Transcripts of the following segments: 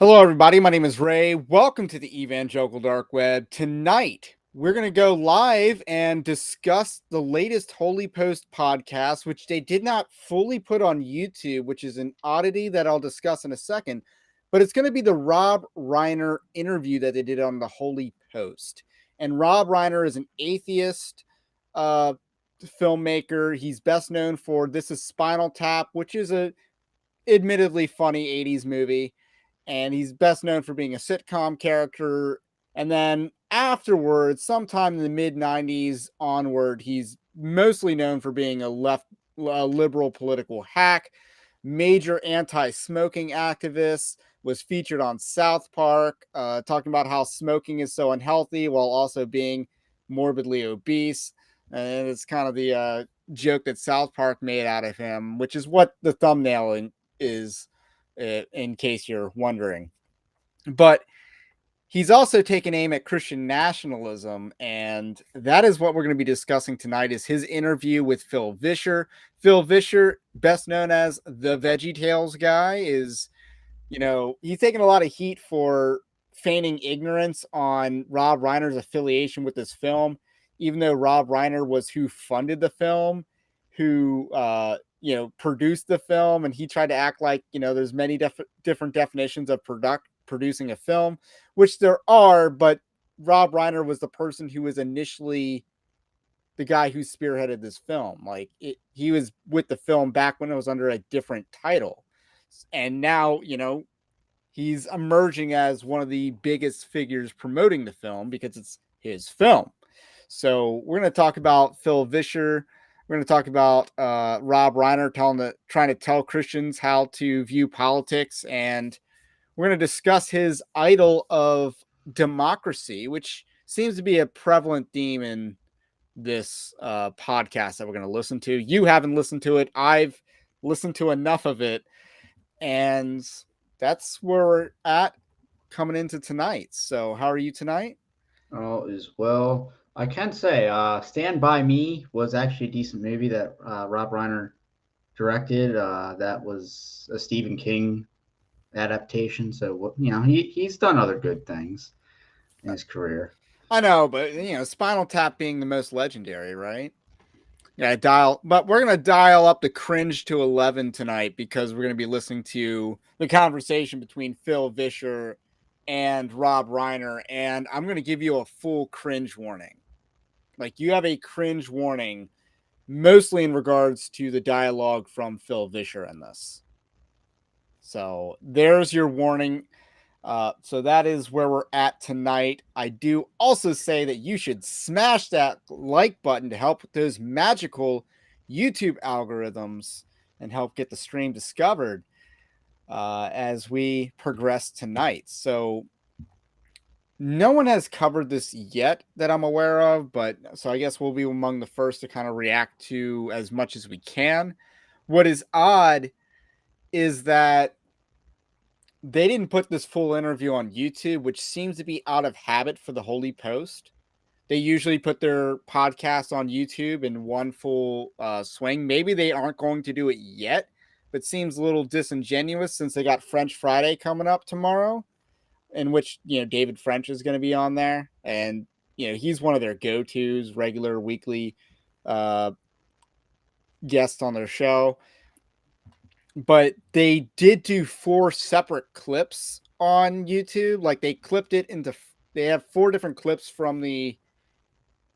Hello, everybody. My name is Ray. Welcome to the Evangelical Dark Web. Tonight, we're going to go live and discuss the latest Holy Post podcast, which they did not fully put on YouTube, which is an oddity that I'll discuss in a second. But it's going to be the Rob Reiner interview that they did on the Holy Post. And Rob Reiner is an atheist uh, filmmaker. He's best known for This Is Spinal Tap, which is a admittedly funny 80s movie, and he's best known for being a sitcom character. And then afterwards, sometime in the mid 90s onward, he's mostly known for being a liberal political hack, major anti-smoking activist, was featured on South Park, talking about how smoking is so unhealthy while also being morbidly obese. And it's kind of the joke that South Park made out of him, which is what the thumbnail is, in case you're wondering. But he's also taken aim at Christian nationalism, and that is what we're going to be discussing tonight, is his interview with Phil Vischer. Phil Vischer, best known as the VeggieTales guy, is, he's taken a lot of heat for feigning ignorance on Rob Reiner's affiliation with this film, even though Rob Reiner was who funded the film, who produced the film, and he tried to act like, there's many different definitions of producing a film, which there are, but Rob Reiner was the person who was initially the guy who spearheaded this film. He was with the film back when it was under a different title. And now, he's emerging as one of the biggest figures promoting the film because it's his film. So we're going to talk about Phil Vischer. We're going to talk about Rob Reiner trying to tell Christians how to view politics, and we're going to discuss his idol of democracy, which seems to be a prevalent theme in this podcast that we're going to listen to. You haven't listened to it. I've listened to enough of it, and that's where we're at coming into tonight. So how are you tonight? Oh, as well. I can say, Stand By Me was actually a decent movie that Rob Reiner directed. That was a Stephen King adaptation. So, he's done other good things in his career. I know, but Spinal Tap being the most legendary, right? Yeah, but we're gonna dial up the cringe to 11 tonight because we're gonna be listening to the conversation between Phil Vischer and Rob Reiner, and I'm gonna give you a full cringe warning. Like, you have a cringe warning, mostly in regards to the dialogue from Phil Vischer in this. So there's your warning. So that is where we're at tonight. I do also say that you should smash that like button to help with those magical YouTube algorithms and help get the stream discovered as we progress tonight. So no one has covered this yet that I'm aware of, but so I guess we'll be among the first to kind of react to as much as we can. What is odd is that they didn't put this full interview on YouTube, which seems to be out of habit for the Holy Post. They usually put their podcast on YouTube in one full swing. Maybe they aren't going to do it yet, but seems a little disingenuous since they got French Friday coming up tomorrow, in which David French is going to be on there, and he's one of their go-tos, regular weekly uh, guest on their show. But they did do 4 separate clips on YouTube. Like, they clipped it into. They have 4 different clips from the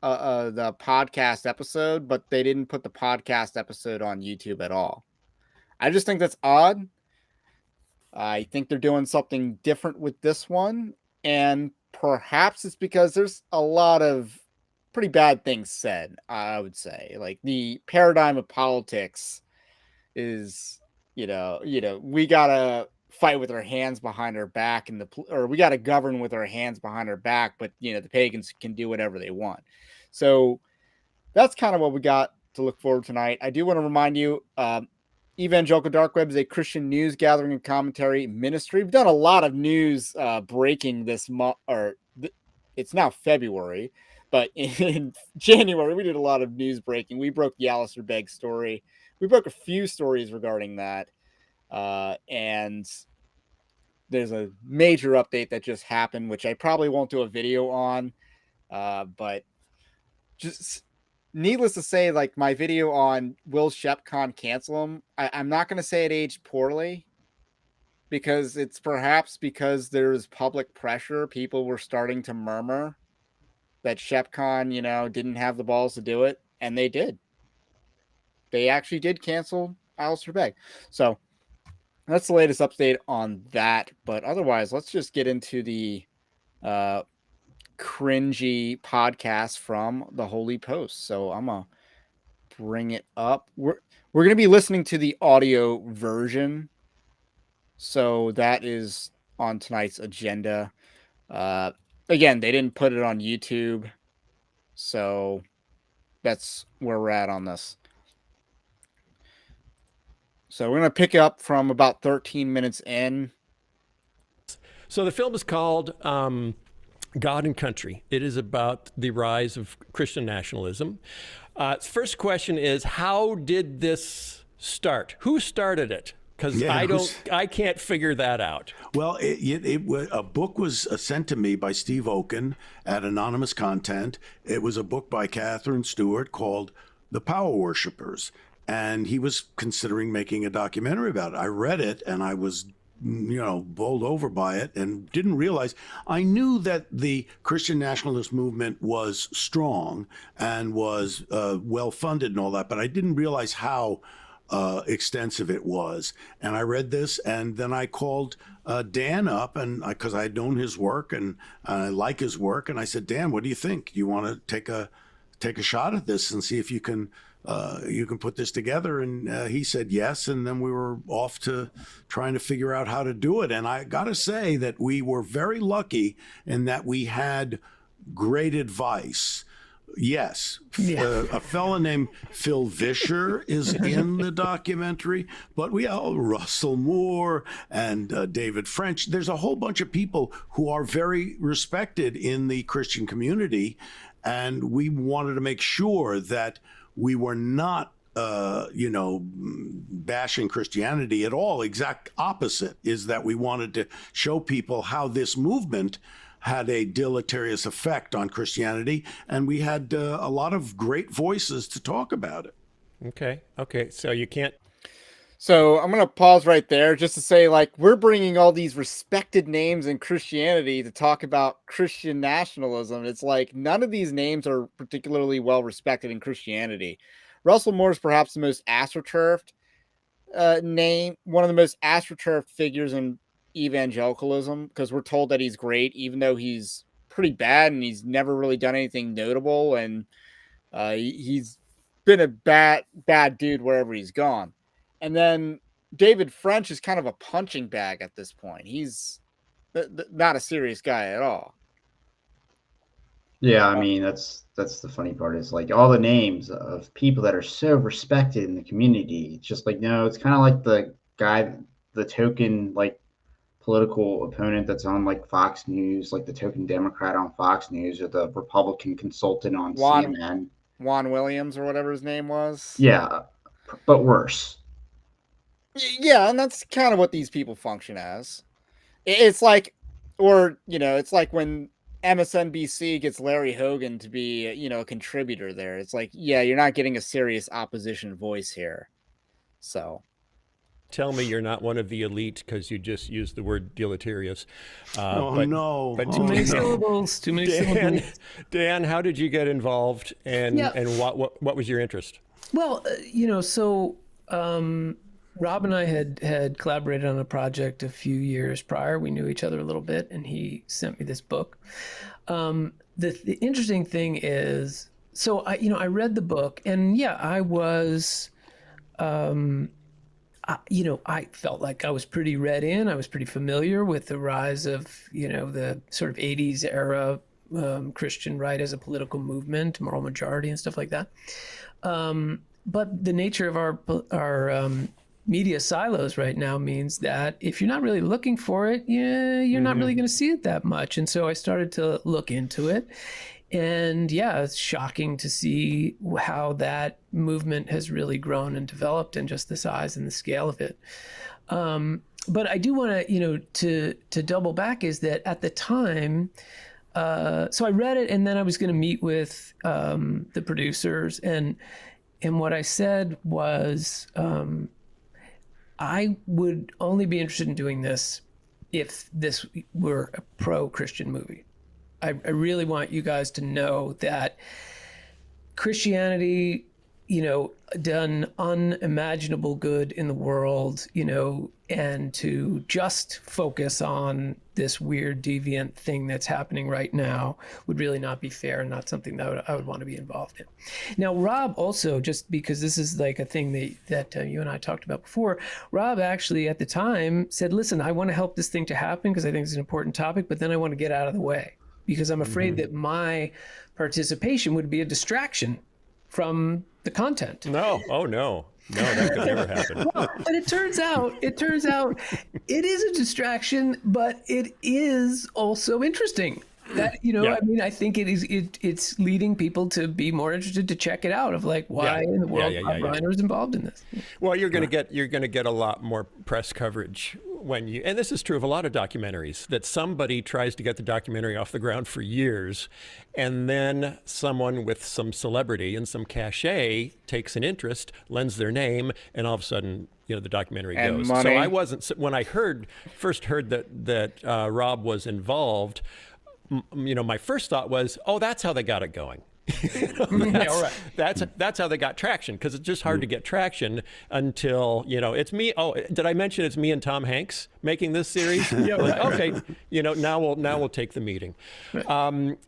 podcast episode, but they didn't put the podcast episode on YouTube at all. I just think that's odd. I think they're doing something different with this one, and perhaps it's because there's a lot of pretty bad things said. I would say, like, the paradigm of politics is, we gotta fight with our hands behind our back, or we gotta govern with our hands behind our back, but the pagans can do whatever they want. So that's kind of what we got to look forward to tonight. I do want to remind you, Evangelical Dark Web is a Christian news gathering and commentary ministry. We've done a lot of news breaking this month, it's now February, but in January we did a lot of news breaking. We broke the Alistair Begg story. We broke a few stories regarding that, and there's a major update that just happened, which I probably won't do a video on. But just needless to say, like my video on will Shepcon cancel him, I'm not going to say it aged poorly because it's perhaps because there's public pressure. People were starting to murmur that Shepcon, didn't have the balls to do it, and they did. They actually did cancel Alistair Begg. So that's the latest update on that. But otherwise, let's just get into the cringy podcast from the Holy Post. So I'm gonna bring it up. We're gonna be listening to the audio version. So that is on tonight's agenda. Again, they didn't put it on YouTube. So that's where we're at on this. So we're going to pick up from about 13 minutes in. So the film is called God and Country. It is about the rise of Christian nationalism. First question is, how did this start? Who started it? Because I can't figure that out. Well, a book was sent to me by Steve Oken at Anonymous Content. It was a book by Catherine Stewart called The Power Worshippers. And he was considering making a documentary about it. I read it and I was, bowled over by it and didn't realize. I knew that the Christian nationalist movement was strong and was well funded and all that, but I didn't realize how extensive it was. And I read this, and then I called Dan up, and because I had known his work and I like his work, and I said, Dan, what do you think? Do you want to take a shot at this and see if you can put this together? And he said yes, and then we were off to trying to figure out how to do it. And I got to say that we were very lucky in that we had great advice. Yes, a fellow named Phil Vischer is in the documentary, but we have Russell Moore and David French. There's a whole bunch of people who are very respected in the Christian community, and we wanted to make sure that we were not, bashing Christianity at all. Exact opposite is that we wanted to show people how this movement had a deleterious effect on Christianity, and we had a lot of great voices to talk about it. Okay. So you can't. So I'm going to pause right there just to say, we're bringing all these respected names in Christianity to talk about Christian nationalism. It's like none of these names are particularly well respected in Christianity. Russell Moore is perhaps the most astroturfed name, one of the most astroturfed figures in evangelicalism, because we're told that he's great, even though he's pretty bad and he's never really done anything notable. And he's been a bad dude wherever he's gone. And then David French is kind of a punching bag at this point. He's not a serious guy at all. Yeah, I mean, that's the funny part is all the names of people that are so respected in the community. It's just it's kind of like the guy, the token political opponent that's on Fox News, the token Democrat on Fox News, or the Republican consultant on CNN. Juan Williams or whatever his name was. Yeah, but worse. Yeah, and that's kind of what these people function as. It's like when MSNBC gets Larry Hogan to be, a contributor there. It's you're not getting a serious opposition voice here. So tell me you're not one of the elite because you just used the word deleterious. No. But too many syllables. Too many syllables. Dan, how did you get involved, and what was your interest? Well, Rob and I had collaborated on a project a few years prior. We knew each other a little bit, and he sent me this book. The interesting thing is, so I read the book, and I was, I felt like I was pretty read in. I was pretty familiar with the rise of, the sort of 80s era Christian right as a political movement, moral majority and stuff like that. But the nature of our media silos right now means that if you're not really looking for it, you're not really going to see it that much. And so I started to look into it. And it's shocking to see how that movement has really grown and developed, and just the size and the scale of it. but I do want to, to double back is that at the time, so I read it and then I was going to meet with the producers, and what I said was I would only be interested in doing this if this were a pro-Christian movie. I really want you guys to know that Christianity, done unimaginable good in the world, and to just focus on this weird deviant thing that's happening right now would really not be fair, and not something that I would want to be involved in. Now, Rob also, just because this is like a thing that you and I talked about before, Rob actually at the time said, listen, I want to help this thing to happen because I think it's an important topic, but then I want to get out of the way because I'm afraid that my participation would be a distraction from the content. No. Oh, no. No, that could never happen. Well, but it turns out it is a distraction, but it is also interesting. That I mean, I think it's leading people to be more interested to check it out, of like why in the world Rob Reiner is involved in this. Well, you're going to get a lot more press coverage when you, and this is true of a lot of documentaries, that somebody tries to get the documentary off the ground for years, and then someone with some celebrity and some cachet takes an interest, lends their name, and all of a sudden, the documentary and goes. Money. So I wasn't, when I first heard that Rob was involved, my first thought was, oh, that's how they got it going. That's how they got traction, because it's just hard to get traction until it's me. Oh, did I mention it's me and Tom Hanks making this series? Okay, now we'll take the meeting.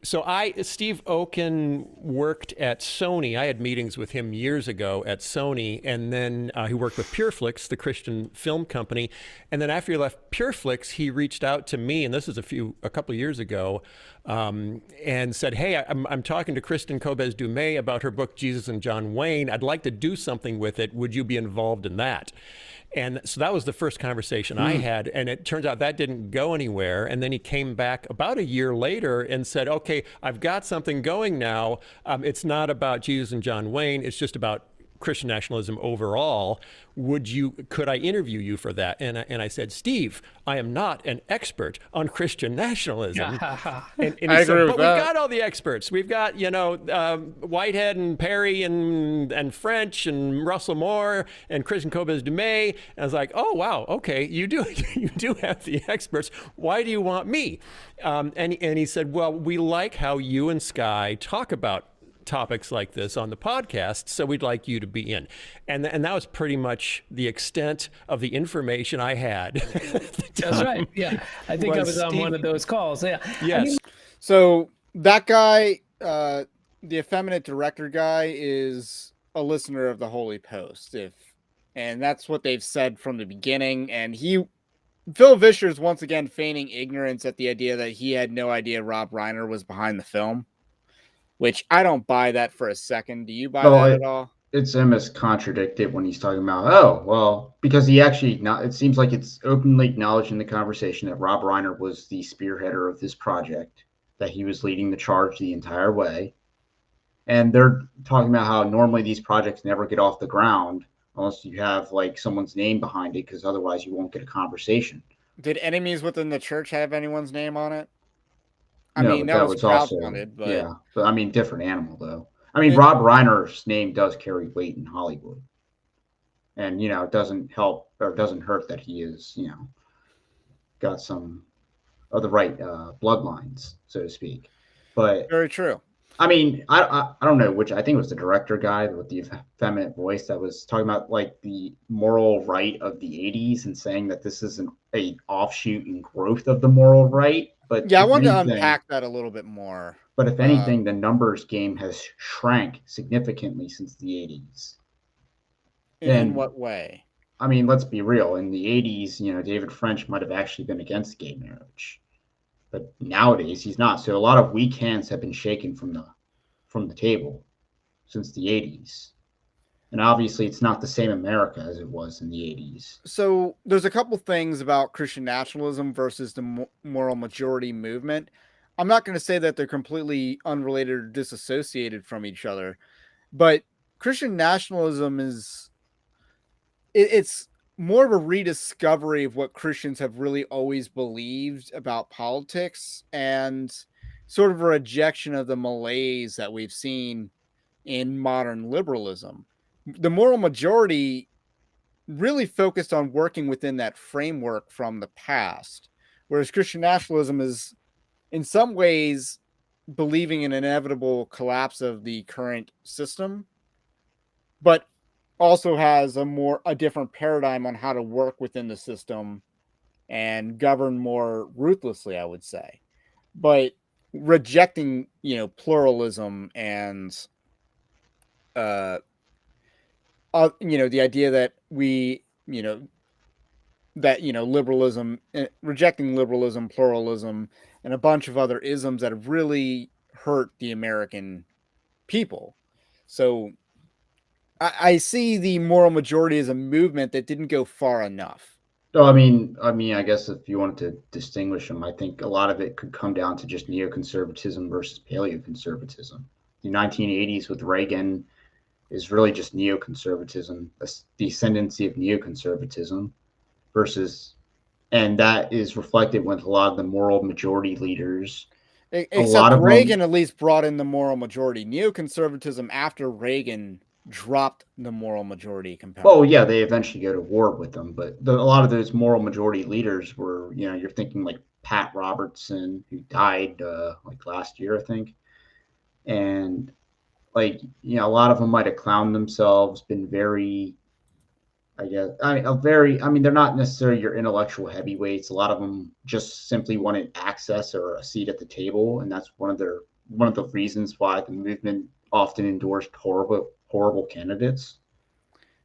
So Steve Oken worked at Sony. I had meetings with him years ago at Sony, and then he worked with Pureflix, the Christian film company. And then after he left Pureflix, he reached out to me, and this is a couple of years ago, and said, hey, I'm talking to Kristen Kobes-Dumais about her book, Jesus and John Wayne. I'd like to do something with it. Would you be involved in that? And so that was the first conversation I had. And it turns out that didn't go anywhere. And then he came back about a year later and said, okay, I've got something going now. It's not about Jesus and John Wayne. It's just about Christian nationalism overall. Could I interview you for that? And I said, Steve, I am not an expert on Christian nationalism. And he said, but we've got all the experts. We've got, Whitehead and Perry and French and Russell Moore and Kristen Kobes-Dumais. And I was like, oh, wow, okay, you do have the experts. Why do you want me? And he said, well, we like how you and Sky talk about topics like this on the podcast, so we'd like you to be in. And that was pretty much the extent of the information I had. That's right. Yeah. I think I was on one of those calls. Yeah. Yes. So that guy, the effeminate director guy, is a listener of the Holy Post. And that's what they've said from the beginning. And Phil Vischer is once again feigning ignorance at the idea that he had no idea Rob Reiner was behind the film, which I don't buy that for a second. Do you buy that at all? It's almost contradicted when he's talking about, because he actually, it seems like it's openly acknowledged in the conversation that Rob Reiner was the spearheader of this project, that he was leading the charge the entire way. And they're talking about how normally these projects never get off the ground unless you have like someone's name behind it, because otherwise you won't get a conversation. Did Enemies Within the Church have anyone's name on it? I No, mean, but that was also, crowdfunded, but yeah, but I mean, different animal though. I mean, Rob Reiner's name does carry weight in Hollywood, and it doesn't help or doesn't hurt that he is, got some of the right bloodlines, so to speak. But very true. I mean, I don't know which. I think it was the director guy with the effeminate voice that was talking about like the moral right of the '80s and saying that this is an offshoot and growth of the moral right. But yeah, I wanted to unpack that a little bit more. But if anything, the numbers game has shrank significantly since the '80s. In what way? I mean, let's be real. In the '80s, David French might have actually been against gay marriage, but nowadays he's not. So a lot of weak hands have been shaken from the table since the '80s. And obviously, it's not the same America as it was in the '80s. So there's a couple things about Christian nationalism versus the moral majority movement. I'm not going to say that they're completely unrelated or disassociated from each other, but Christian nationalism it's more of a rediscovery of what Christians have really always believed about politics, and sort of a rejection of the malaise that we've seen in modern liberalism. The moral majority really focused on working within that framework from the past, whereas Christian nationalism is, in some ways, believing in an inevitable collapse of the current system, but also has a different paradigm on how to work within the system and govern more ruthlessly, I would say. But rejecting, pluralism and uh the idea that liberalism, rejecting liberalism, pluralism, and a bunch of other isms that have really hurt the American people. So I see the moral majority as a movement that didn't go far enough. No, I guess if you wanted to distinguish them, I think a lot of it could come down to just neoconservatism versus paleoconservatism. The 1980s with Reagan is really just neoconservatism, the ascendancy of neoconservatism versus, and that is reflected with a lot of the moral majority leaders. Except Reagan at least brought in the moral majority. Neoconservatism after Reagan dropped the moral majority component. Oh yeah, they eventually go to war with them, but a lot of those moral majority leaders were, you're thinking like Pat Robertson, who died like last year, I think, and like a lot of them might have clowned themselves, been very, I guess, they're not necessarily your intellectual heavyweights. A lot of them just simply wanted access or a seat at the table, and that's one of the reasons why the movement often endorsed horrible candidates.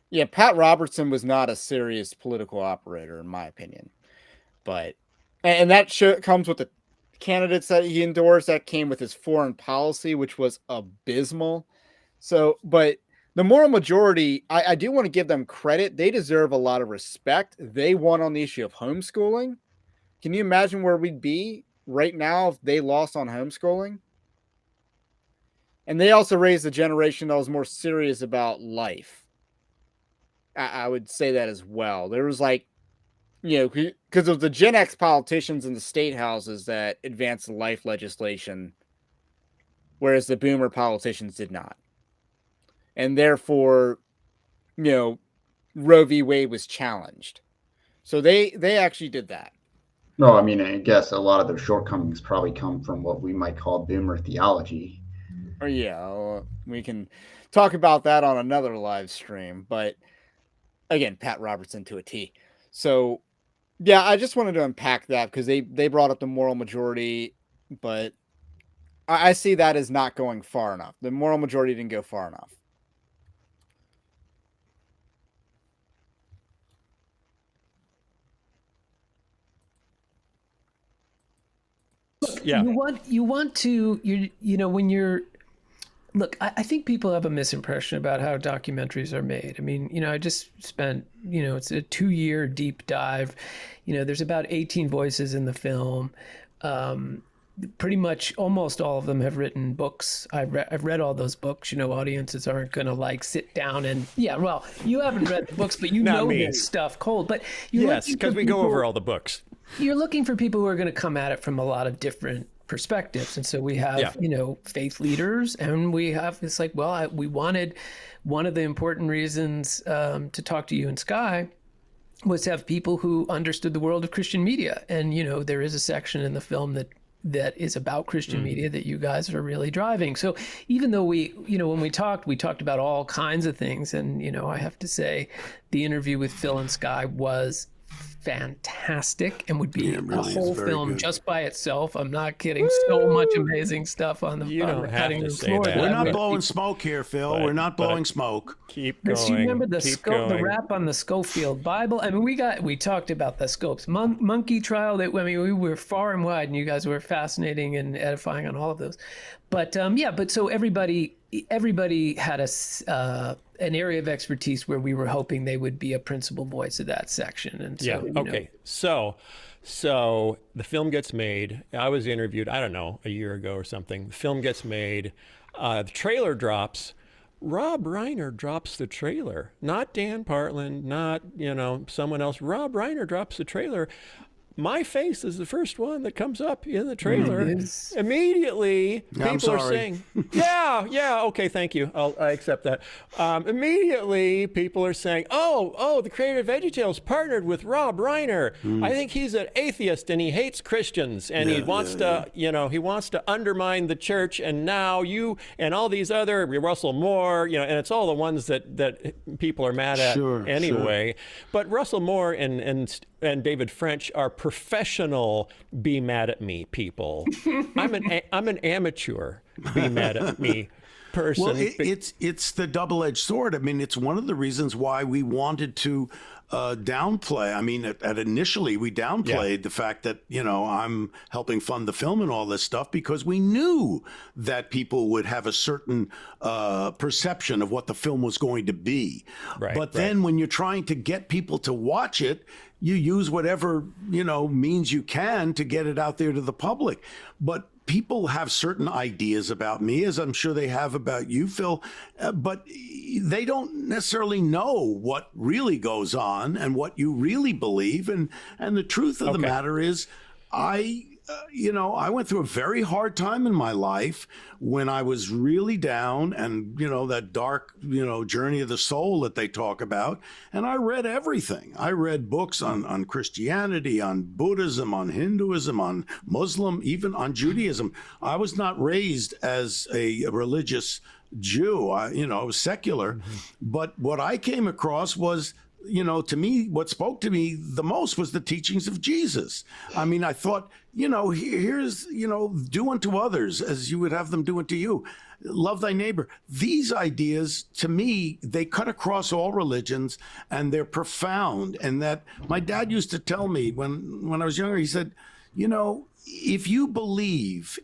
Yeah, Pat Robertson was not a serious political operator, in my opinion. But and that comes with the candidates that he endorsed. That came with his foreign policy, which was abysmal. So, but the moral majority, I do want to give them credit. They deserve a lot of respect. They won on the issue of homeschooling. Can you imagine where we'd be right now if they lost on homeschooling? And they also raised a generation that was more serious about life. I would say that as well. There was because of the Gen X politicians in the state houses that advanced the life legislation, whereas the boomer politicians did not. And therefore, Roe v. Wade was challenged. So they actually did that. No, I guess a lot of their shortcomings probably come from what we might call boomer theology. Or yeah, we can talk about that on another live stream. But again, Pat Robertson to a T. So yeah, I just wanted to unpack that because they brought up the moral majority, but I see that as not going far enough. The moral majority didn't go far enough. Yeah. You want to when you're look, I think people have a misimpression about how documentaries are made. I just spent, it's a 2-year deep dive. There's about 18 voices in the film. Pretty much almost all of them have written books. I've read all those books. Audiences aren't going to sit down and, well, you haven't read the books, but know this stuff cold. But yes, because we go over all the books. You're looking for people who are going to come at it from a lot of different perspectives. And so we have, faith leaders, and we have, it's like, well, we wanted, one of the important reasons to talk to you and Sky was to have people who understood the world of Christian media. And, there is a section in the film that is about Christian media that you guys are really driving. So even though when we talked about all kinds of things. And, I have to say the interview with Phil and Sky was fantastic and would be a whole film good. Just by itself. I'm not kidding. So much amazing stuff on the cutting room floor. We're not blowing smoke here, Phil. We're not blowing smoke. Keep going. You remember the rap on the Schofield Bible? we talked about the Scopes monkey trial. We were far and wide, and you guys were fascinating and edifying on all of those. But so everybody had an area of expertise where we were hoping they would be a principal voice of that section. And so, okay. So the film gets made. I was interviewed, I don't know, a year ago or something. The film gets made. The trailer drops. Rob Reiner drops the trailer, not Dan Partland, not, someone else. Rob Reiner drops the trailer. My face is the first one that comes up in the trailer. Immediately, people are saying, yeah, okay, thank you. I accept that. Immediately, people are saying, oh, the creator of VeggieTales partnered with Rob Reiner. I think he's an atheist and he hates Christians and he wants to undermine the church. And now you and all these other, Russell Moore, and it's all the ones that people are mad at anyway. But Russell Moore and David French are professional be mad at me people. I'm an amateur be mad at me person. Well, it's the double-edged sword. I mean, it's one of the reasons why we wanted to downplay. I mean, at initially we downplayed the fact that, I'm helping fund the film and all this stuff because we knew that people would have a certain perception of what the film was going to be. But then when you're trying to get people to watch it, you use whatever, means you can to get it out there to the public. But people have certain ideas about me, as I'm sure they have about you, Phil, but they don't necessarily know what really goes on and what you really believe. And the truth of the matter is, I went through a very hard time in my life when I was really down and, that dark, journey of the soul that they talk about. And I read everything. I read books on Christianity, on Buddhism, on Hinduism, on Muslim, even on Judaism. I was not raised as a religious Jew. I was secular. Mm-hmm. But what I came across was, to me, what spoke to me the most was the teachings of Jesus. I mean, I thought, here's, do unto others as you would have them do unto you. Love thy neighbor. These ideas, to me, they cut across all religions and they're profound. And that my dad used to tell me when I was younger, he said, if you believe.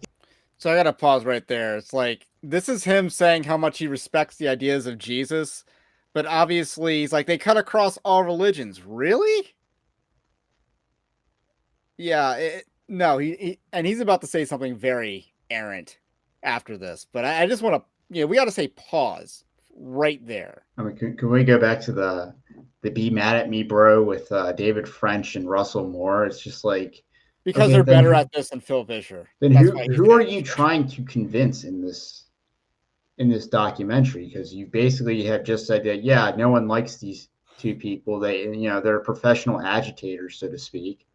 So I got to pause right there. It's like, this is him saying how much he respects the ideas of Jesus. But obviously, he's like, they cut across all religions. Really? Yeah. No, he's about to say something very errant after this. But I just want to, we got to say pause right there. I mean, can we go back to the be mad at me, bro, with David French and Russell Moore? It's just like, because they're better at this than Phil Vischer. Then who are you trying to convince in this documentary? Because you basically have just said that, no one likes these two people. They're professional agitators, so to speak,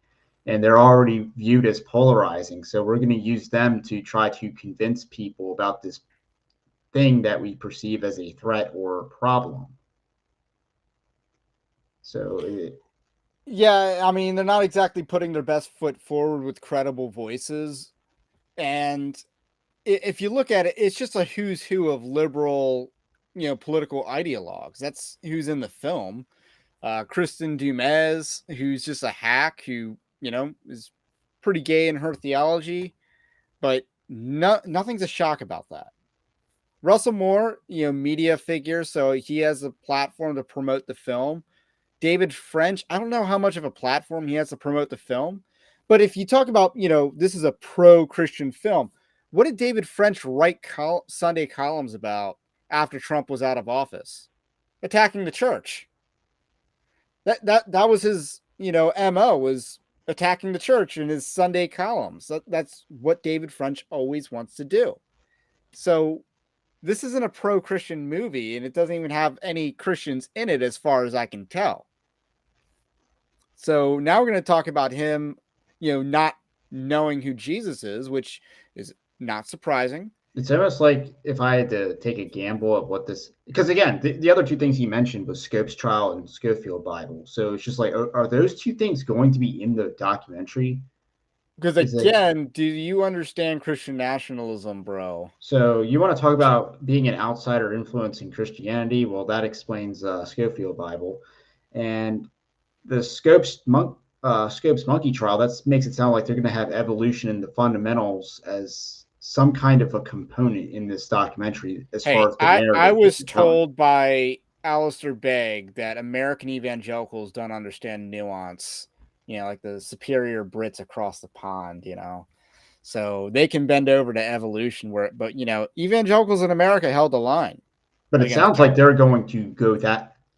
and they're already viewed as polarizing. So we're going to use them to try to convince people about this thing that we perceive as a threat or problem. So I mean, they're not exactly putting their best foot forward with credible voices. And if you look at it, it's just a who's who of liberal, political ideologues. That's who's in the film. Kristen Dumas, who's just a hack who, is pretty gay in her theology, but nothing's a shock about that. Russell Moore, media figure, so he has a platform to promote the film. David French, I don't know how much of a platform he has to promote the film, but if you talk about, this is a pro-Christian film, what did David French write Sunday columns about after Trump was out of office? Attacking the church. That was his, MO, was attacking the church in his Sunday columns. That's what David French always wants to do. So this isn't a pro-Christian movie, and it doesn't even have any Christians in it as far as I can tell. So now we're going to talk about him, not knowing who Jesus is, which is not surprising. It's almost like if I had to take a gamble of what this, because again, the other two things he mentioned was Scope's trial and Schofield Bible. So it's just like, are those two things going to be in the documentary? Because again, do you understand Christian nationalism, bro? So you want to talk about being an outsider influencing Christianity? Well, that explains Schofield Bible. And the Scopes monkey trial, that makes it sound like they're going to have evolution in the fundamentals as some kind of a component in this documentary. As far as the narrative, I was told by Alistair Begg that American evangelicals don't understand nuance, like the superior Brits across the pond, so they can bend over to evolution but evangelicals in America held the line. But it against sounds like they're going to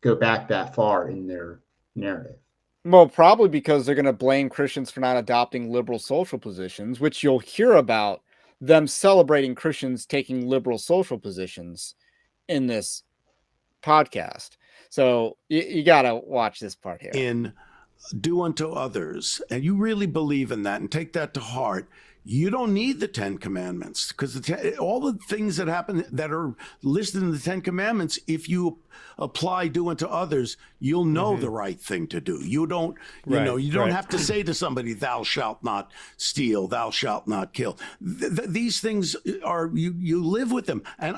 go back that far in their narrative. Well, probably because they're going to blame Christians for not adopting liberal social positions, which you'll hear about them celebrating Christians taking liberal social positions in this podcast. So you got to watch this part here. In do unto others, and you really believe in that and take that to heart, you don't need the 10 Commandments, because all the things that happen that are listed in the 10 Commandments, if you apply do unto others, you'll know the right thing to do. You don't, you know, you don't have to say to somebody, thou shalt not steal, thou shalt not kill. These things are, you live with them. And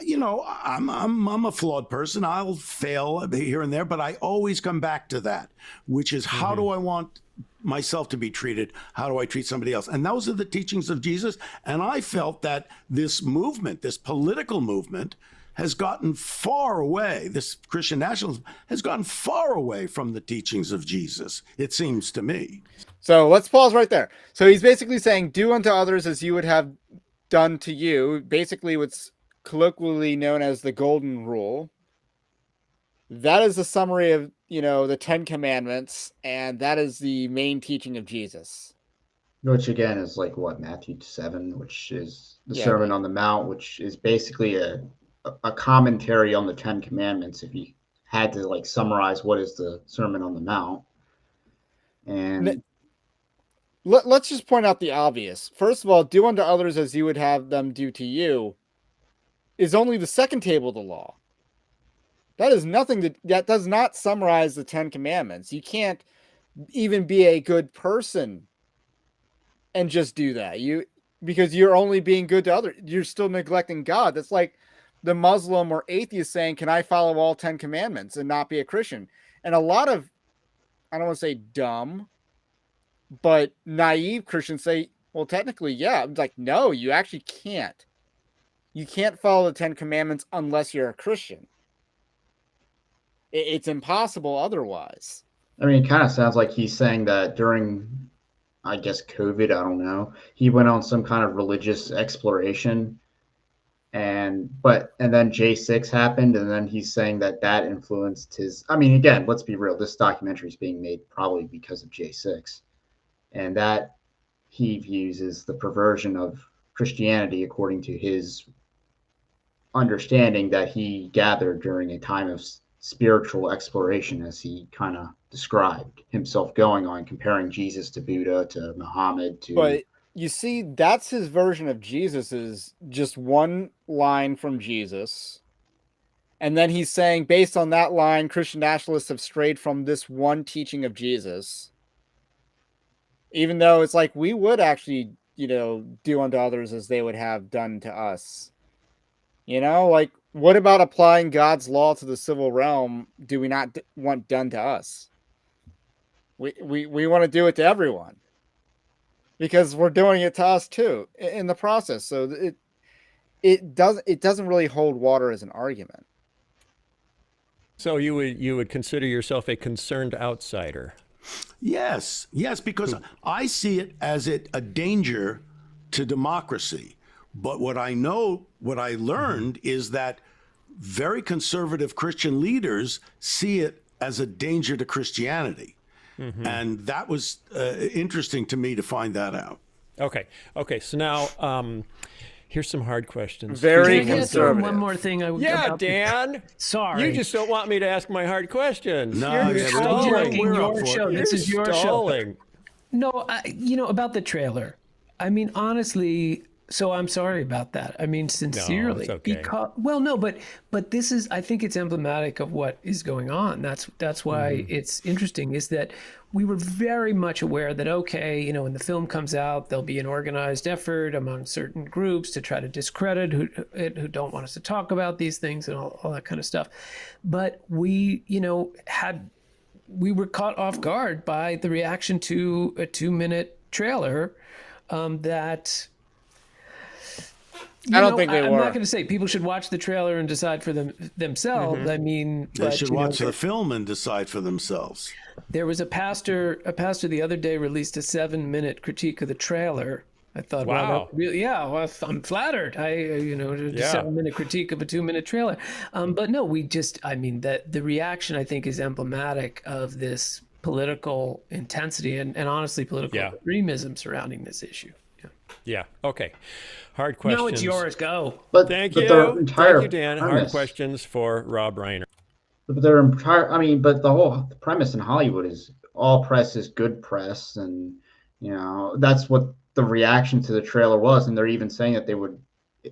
you know, I'm a flawed person. I'll fail here and there, but I always come back to that, which is how do I want myself to be treated? How do I treat somebody else? And those are the teachings of Jesus. And I felt that this movement, this political movement, has gotten far away. This Christian nationalism has gotten far away from the teachings of Jesus, it seems to me. So let's pause right there. So he's basically saying, do unto others as you would have done to you. Basically, what's colloquially known as the golden rule. That is a summary of, you know, the 10 Commandments, and that is the main teaching of Jesus. Which again is like what, Matthew 7, which is the Sermon on the Mount, which is basically a commentary on the 10 Commandments. If you had to like summarize what is the Sermon on the Mount. And let's just point out the obvious. First of all, do unto others as you would have them do to you is only the second table of the law. That is nothing that does not summarize the 10 Commandments. You can't even be a good person and just do that. Because you're only being good to others. You're still neglecting God. That's like the Muslim or atheist saying, can I follow all 10 Commandments and not be a Christian? And a lot of, I don't want to say dumb, but naive Christians say, well, technically, yeah. It's like, no, you actually can't. You can't follow the 10 Commandments unless you're a Christian. It's impossible otherwise. I mean, it kind of sounds like he's saying that during, I guess, COVID, I don't know, he went on some kind of religious exploration, and then J6 happened, and then he's saying that influenced his. I mean, again, let's be real. This documentary is being made probably because of J6, and that he views as the perversion of Christianity according to his understanding that he gathered during a time of spiritual exploration, as he kind of described himself going on, comparing Jesus to Buddha, to Muhammad, to. But you see, that's his version of Jesus, is just one line from Jesus. And then he's saying, based on that line, Christian nationalists have strayed from this one teaching of Jesus. Even though it's like, we would actually, you know, do unto others as they would have done to us. You know, like, what about applying God's law to the civil realm? Do we not want done to us? We want to do it to everyone because we're doing it to us too in the process. So it doesn't really hold water as an argument. So you would consider yourself a concerned outsider? Yes, because I see it as a danger to democracy. But what I learned is that very conservative Christian leaders see it as a danger to Christianity. And that was interesting to me to find that out. Okay. So now, here's some hard questions. Very conservative. One more thing. Dan. Sorry. You just don't want me to ask my hard questions. No, You're stalling. We're Your up for show. it. This is your stalling. No, about the trailer. I mean, honestly. So I'm sorry about that. I mean, sincerely, it's okay. because but this is, I think it's emblematic of what is going on. That's why it's interesting, is that we were very much aware that, okay, you know, when the film comes out, there'll be an organized effort among certain groups to try to discredit who don't want us to talk about these things and all that kind of stuff. But we, you know, we were caught off guard by the reaction to a 2-minute trailer that. I don't think they I'm were. not going to say people should watch the trailer and decide for themselves. I mean, They should watch the film and decide for themselves. There was a pastor the other day released a 7-minute critique of the trailer, I thought, Wow. wow, well, I'm flattered. Just 7-minute critique of a 2-minute trailer. But no, that the reaction, I think, is emblematic of this political intensity and honestly political extremism surrounding this issue. Yeah. Okay. Hard questions. No, it's yours. Go. But Thank but you. their entire Thank you, Dan. premise, Hard questions for Rob Reiner. But their entire, but the whole premise in Hollywood is all press is good press, and that's what the reaction to the trailer was, and they're even saying that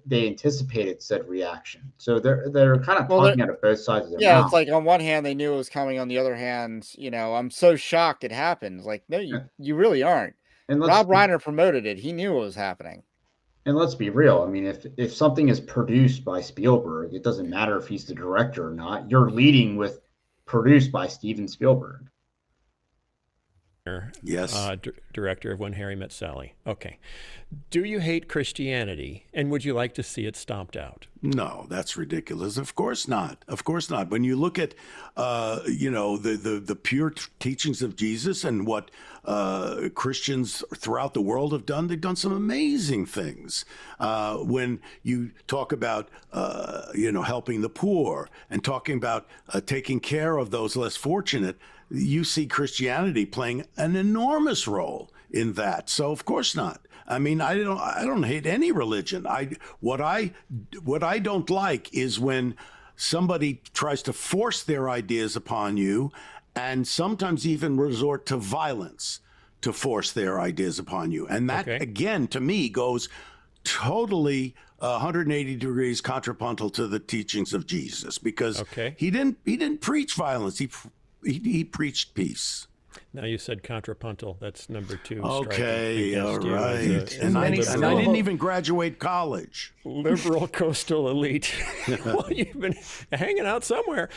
they anticipated said reaction. So they're kind of talking out of both sides of their mouth. It's like on one hand they knew it was coming, on the other hand, I'm so shocked it happened. Like, no, you really aren't. And Rob Reiner promoted it. He knew it was happening. And let's be real. I mean, if something is produced by Spielberg, it doesn't matter if he's the director or not. You're leading with produced by Steven Spielberg. Yes. Director of When Harry Met Sally. Okay. Do you hate Christianity, and would you like to see it stomped out? No, that's ridiculous. Of course not. Of course not. When you look at, the pure teachings of Jesus and what Christians throughout the world have done, they've done some amazing things. When you talk about, helping the poor and talking about taking care of those less fortunate, you see Christianity playing an enormous role in that. So of course not. I mean, I don't hate any religion. What I don't like is when somebody tries to force their ideas upon you, and sometimes even resort to violence to force their ideas upon you. And that, again, to me, goes totally 180 degrees contrapuntal to the teachings of Jesus, because he didn't preach violence. He preached peace. Now you said contrapuntal. That's number 2. Okay, all right. And I didn't even graduate college. Liberal coastal elite. Well, you've been hanging out somewhere.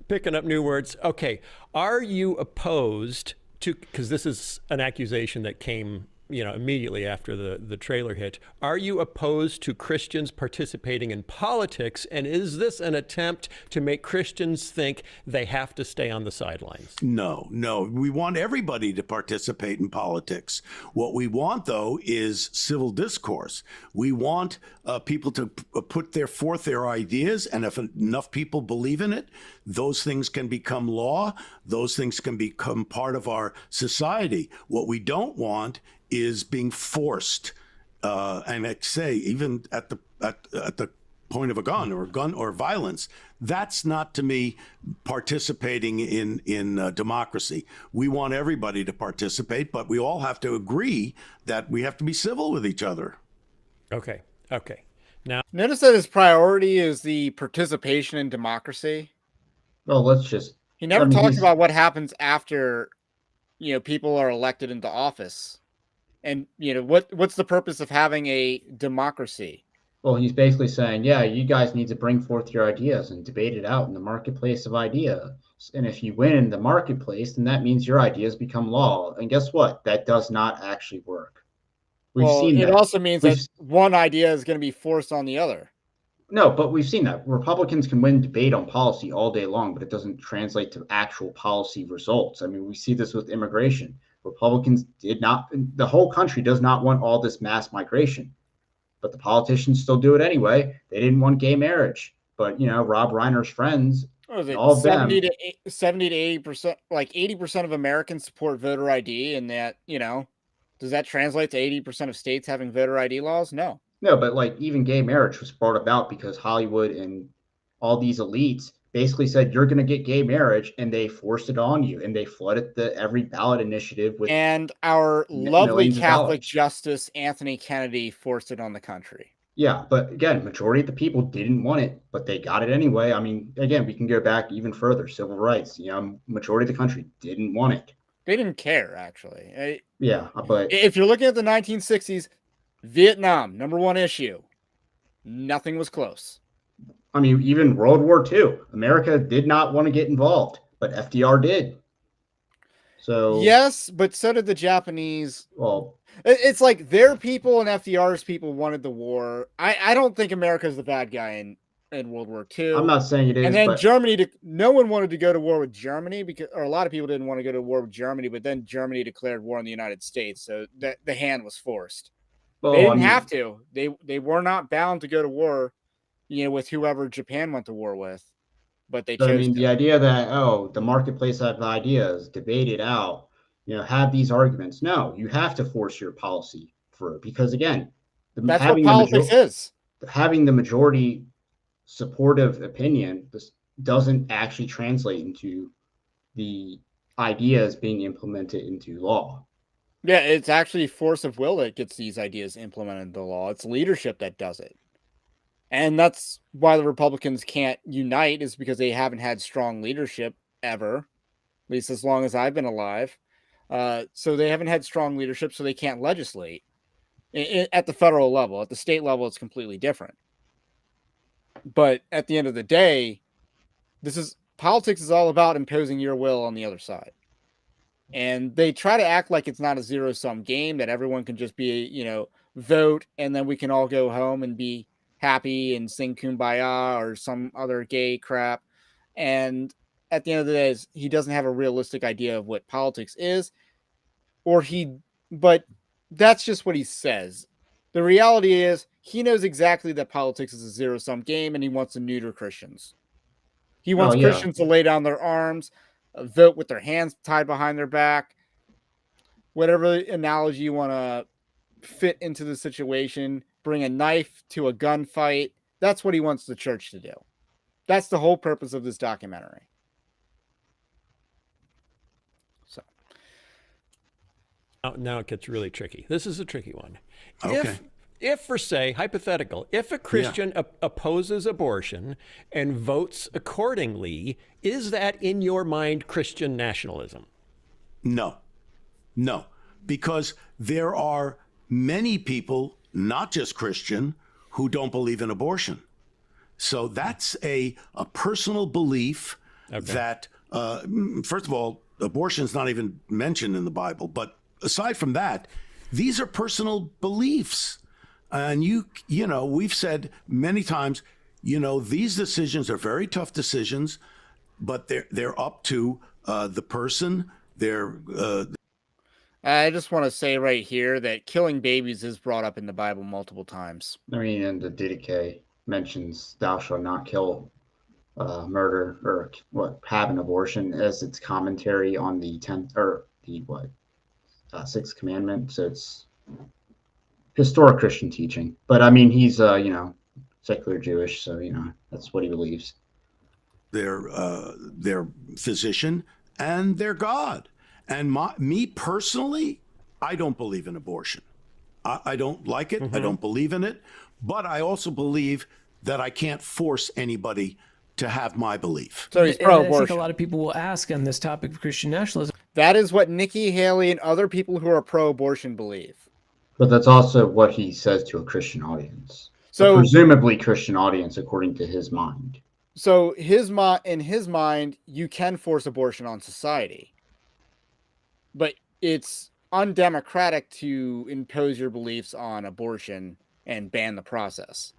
Picking up new words. Okay. Are you opposed to, because this is an accusation that came immediately after the trailer hit. Are you opposed to Christians participating in politics? And is this an attempt to make Christians think they have to stay on the sidelines? No. We want everybody to participate in politics. What we want, though, is civil discourse. We want people to put forth their ideas. And if enough people believe in it, those things can become law. Those things can become part of our society. What we don't want is being forced, and I'd say even at the point of a gun or violence. That's not, to me, participating in democracy. We want everybody to participate, but we all have to agree that we have to be civil with each other. Okay. Now, notice that his priority is the participation in democracy. Well, he never talks about what happens after, people are elected into office. And, what's the purpose of having a democracy? Well, he's basically saying, you guys need to bring forth your ideas and debate it out in the marketplace of ideas. And if you win in the marketplace, then that means your ideas become law. And guess what? That does not actually work. We've seen that. It also means that one idea is going to be forced on the other. No, but we've seen that. Republicans can win debate on policy all day long, but it doesn't translate to actual policy results. I mean, we see this with immigration. Republicans the whole country does not want all this mass migration, but the politicians still do it anyway. They didn't want gay marriage, but Rob Reiner's friends, all of 70 to 80%, like 80% of Americans support voter ID, and that, does that translate to 80% of states having voter ID laws? No, but like even gay marriage was brought about because Hollywood and all these elites basically said you're going to get gay marriage, and they forced it on you, and they flooded every ballot initiative with. And our lovely Catholic Justice Anthony Kennedy forced it on the country. Yeah, but again, majority of the people didn't want it, but they got it anyway. I mean, again, we can go back even further. Civil rights, majority of the country didn't want it. They didn't care, actually. But if you're looking at the 1960s, Vietnam, number one issue, nothing was close. I mean, even World War II, America did not want to get involved, but FDR did. So yes, but so did the Japanese. Well, it's like their people and FDR's people wanted the war. I don't think America's the bad guy in World War II. I'm not saying it is, And then but Germany, no one wanted to go to war with Germany or a lot of people didn't want to go to war with Germany, but then Germany declared war on the United States. So the hand was forced. They well, I didn't mean, have to. They were not bound to go to war, with whoever Japan went to war with, but they so I chose mean, to. the idea that the marketplace of ideas, debate it out, have these arguments. No, you have to force your policy through because again, That's what politics is. having the majority supportive opinion this doesn't actually translate into the ideas being implemented into law. Yeah, it's actually force of will that gets these ideas implemented into law. It's leadership that does it. And that's why the Republicans can't unite, is because they haven't had strong leadership ever, at least as long as I've been alive. So they haven't had strong leadership, so they can't legislate at the federal level. At the state level, it's completely different. But at the end of the day, politics is all about imposing your will on the other side. And they try to act like it's not a zero-sum game, that everyone can just be, vote, and then we can all go home and be happy and sing Kumbaya or some other gay crap. And at the end of the day, he doesn't have a realistic idea of what politics is, but that's just what he says. The reality is he knows exactly that politics is a zero-sum game, and he wants to neuter Christians. He wants Christians to lay down their arms, vote with their hands tied behind their back, whatever analogy you want to fit into the situation, bring a knife to a gunfight. That's what he wants the church to do. That's the whole purpose of this documentary. So now it gets really tricky. This is a tricky one. Okay. If for say, hypothetical, if a Christian opposes abortion and votes accordingly, is that in your mind Christian nationalism? No, because there are many people, not just Christian, who don't believe in abortion. So that's a personal belief that, first of all, abortion is not even mentioned in the Bible. But aside from that, these are personal beliefs. And we've said many times, these decisions are very tough decisions, but they're up to the person. I just want to say right here that killing babies is brought up in the Bible multiple times. I mean, and the Didache mentions "Thou shalt not kill," murder, or have an abortion as its commentary on the 10th or the 6th commandment. So it's historic Christian teaching, but I mean, he's secular Jewish, so that's what he believes. Their physician and their God. And me personally, I don't believe in abortion. I don't like it. I don't believe in it. But I also believe that I can't force anybody to have my belief. So he's pro-abortion. I think a lot of people will ask on this topic of Christian nationalism. That is what Nikki Haley and other people who are pro-abortion believe. But that's also what he says to a Christian audience. So presumably Christian audience, according to his mind. So in his mind, you can force abortion on society. But it's undemocratic to impose your beliefs on abortion and ban the process.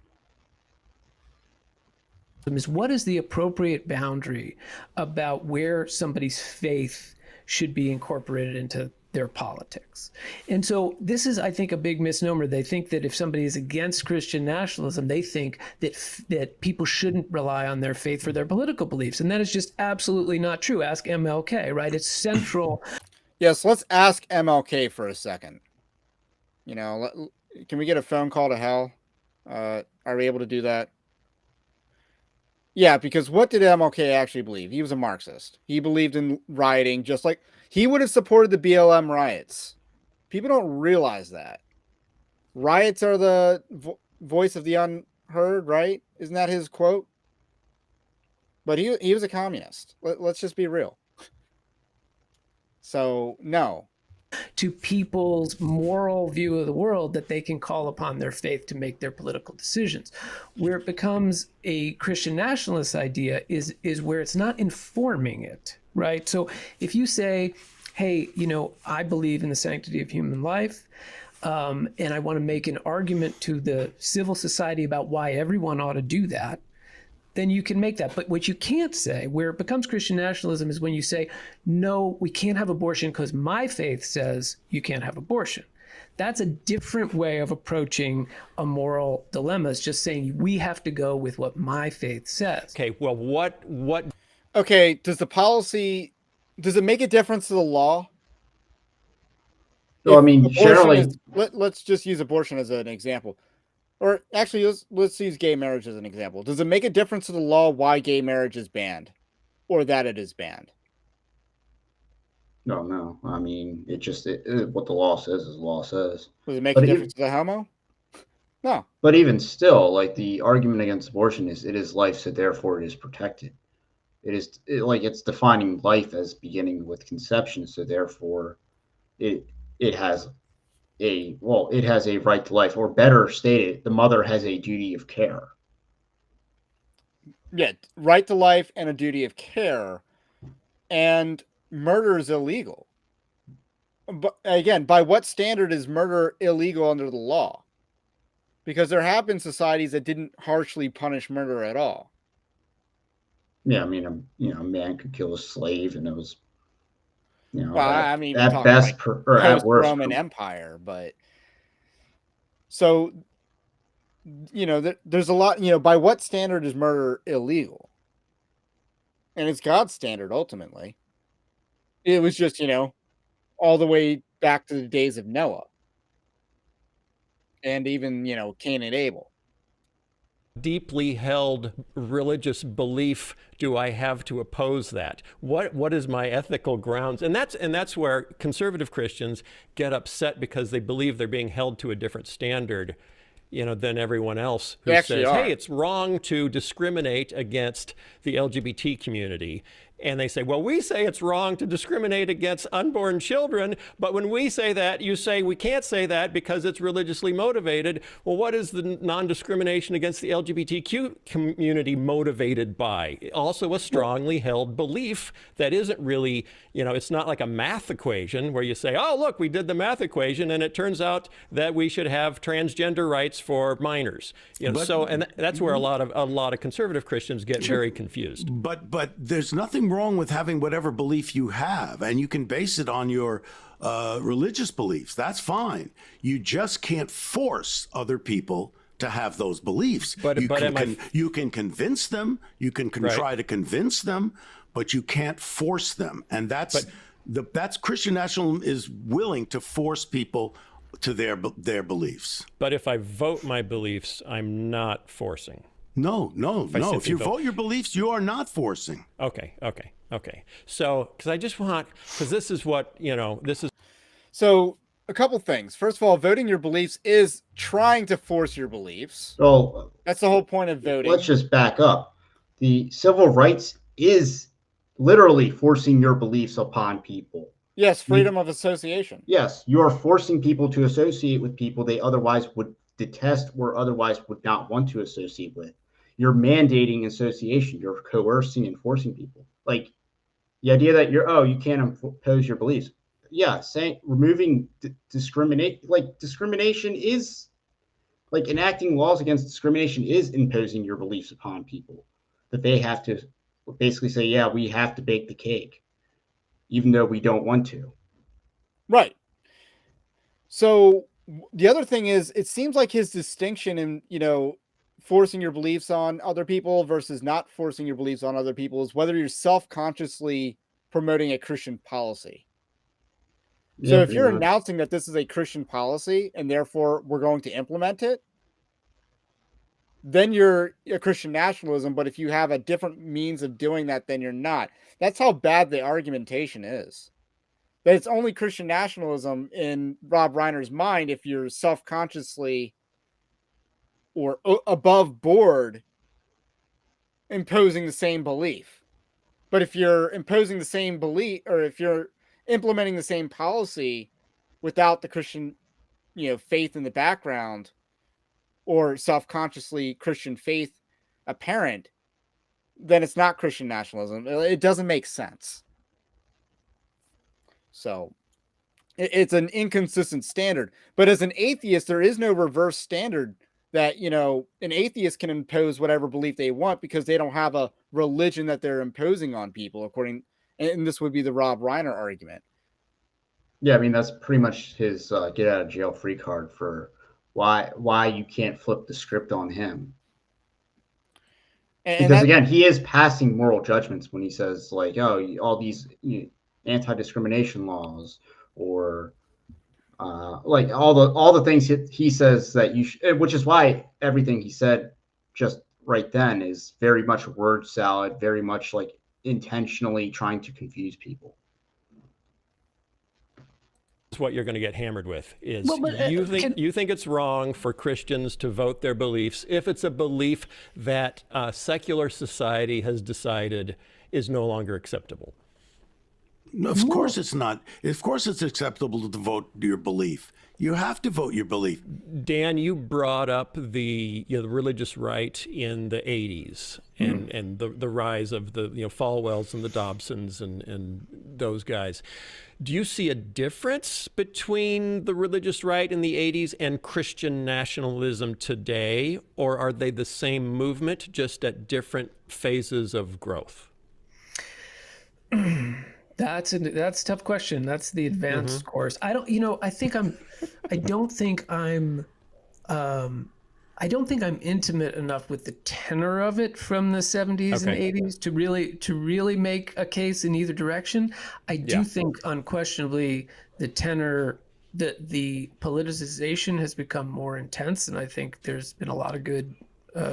Is what is the appropriate boundary about where somebody's faith should be incorporated into their politics? And so this is, I think, a big misnomer. They think that if somebody is against Christian nationalism, they think that people shouldn't rely on their faith for their political beliefs. And that is just absolutely not true. Ask MLK, right? It's central. Yes, let's ask MLK for a second. Can we get a phone call to hell? Are we able to do that? Yeah, because what did MLK actually believe? He was a Marxist. He believed in rioting, just like he would have supported the BLM riots. People don't realize that. Riots are the voice of the unheard, right? Isn't that his quote? But he was a communist. Let's just be real. So, no. To people's moral view of the world that they can call upon their faith to make their political decisions. Where it becomes a Christian nationalist idea is where it's not informing it, right? So if you say, hey, I believe in the sanctity of human life, and I want to make an argument to the civil society about why everyone ought to do that, then you can make that. But what you can't say, where it becomes Christian nationalism, is when you say, no, we can't have abortion because my faith says you can't have abortion. That's a different way of approaching a moral dilemma. It's just saying we have to go with what my faith says. Okay, well, what? Okay, does it make a difference to the law? So, I mean, generally, let's just use abortion as an example. Or actually, let's use gay marriage as an example. Does it make a difference to the law why gay marriage is banned, or that it is banned? no. I mean, what the law says is the law says. Does it make But a even- difference to the homo? No. But even still, like the argument against abortion is it is life, so therefore it is protected. It's defining life as beginning with conception, so therefore it has it has a right to life, or better stated, the mother has a duty of care. Yeah, right to life and a duty of care, and murder is illegal. But again, by what standard is murder illegal under the law? Because there have been societies that didn't harshly punish murder at all. Yeah, I mean, a man could kill a slave, and it was, Well, I'm even at talking best like or at worst, post-Roman Empire, but so there's a lot. By what standard is murder illegal? And it's God's standard ultimately. It was just all the way back to the days of Noah, and even Cain and Abel. Deeply held religious belief do I have to oppose that? What is my ethical grounds? And that's where conservative Christians get upset, because they believe they're being held to a different standard, than everyone else who says, hey, it's wrong to discriminate against the LGBT community. And they say, well, we say it's wrong to discriminate against unborn children, but when we say that, you say we can't say that because it's religiously motivated. Well, what is the non-discrimination against the LGBTQ community motivated by? Also a strongly held belief that isn't really, it's not like a math equation where you say, oh, look, we did the math equation, and it turns out that we should have transgender rights for minors. And that's where a lot of conservative Christians get very confused. But there's nothing wrong with having whatever belief you have, and you can base it on your religious beliefs. That's fine. You just can't force other people to have those beliefs. You can convince them. You can try to convince them, but you can't force them. And that's Christian nationalism is willing to force people to their beliefs. But if I vote my beliefs, I'm not forcing. No. If you vote your beliefs, you are not forcing. Okay. So, because this is what, this is. So a couple things. First of all, voting your beliefs is trying to force your beliefs. So that's the whole point of voting. Let's just back up. The civil rights is literally forcing your beliefs upon people. Yes, freedom of association. Yes, you are forcing people to associate with people they otherwise would detest or otherwise would not want to associate with. You're mandating association. You're coercing and forcing people. Like the idea that you can't impose your beliefs. Yeah, saying removing discrimination is like enacting laws against discrimination is imposing your beliefs upon people. That they have to basically say, yeah, we have to bake the cake, even though we don't want to. Right. So the other thing is, it seems like his distinction in, forcing your beliefs on other people versus not forcing your beliefs on other people is whether you're self-consciously promoting a Christian policy. So if you're announcing that this is a Christian policy and therefore we're going to implement it, then you're a Christian nationalism. But if you have a different means of doing that, then you're not. That's how bad the argumentation is. That it's only Christian nationalism in Rob Reiner's mind if you're self-consciously or above board imposing the same belief. But if you're imposing the same belief, or if you're implementing the same policy without the Christian, faith in the background, or self-consciously Christian faith apparent, then it's not Christian nationalism. It doesn't make sense. So it's an inconsistent standard. But as an atheist, there is no reverse standard that, an atheist can impose whatever belief they want because they don't have a religion that they're imposing on people, and this would be the Rob Reiner argument. Yeah, I mean, that's pretty much his get out of jail free card for why you can't flip the script on him. Because again, he is passing moral judgments when he says like, oh, all these anti-discrimination laws, or like all the things he says that which is why everything he said just right then is very much word salad, very much like intentionally trying to confuse people. What you're going to get hammered with is you think it's wrong for Christians to vote their beliefs if it's a belief that secular society has decided is no longer acceptable. Of course it's not. Of course it's acceptable to vote your belief. You have to vote your belief. Dan, you brought up the religious right in the 80s and the rise of the Falwells and the Dobsons and those guys. Do you see a difference between the religious right in the 80s and Christian nationalism today, or are they the same movement just at different phases of growth? That's a tough question. That's the advanced course. I don't think I'm intimate enough with the tenor of it from the 70s and 80s to really make a case in either direction. I do think unquestionably the tenor, the politicization has become more intense, and I think there's been a lot of good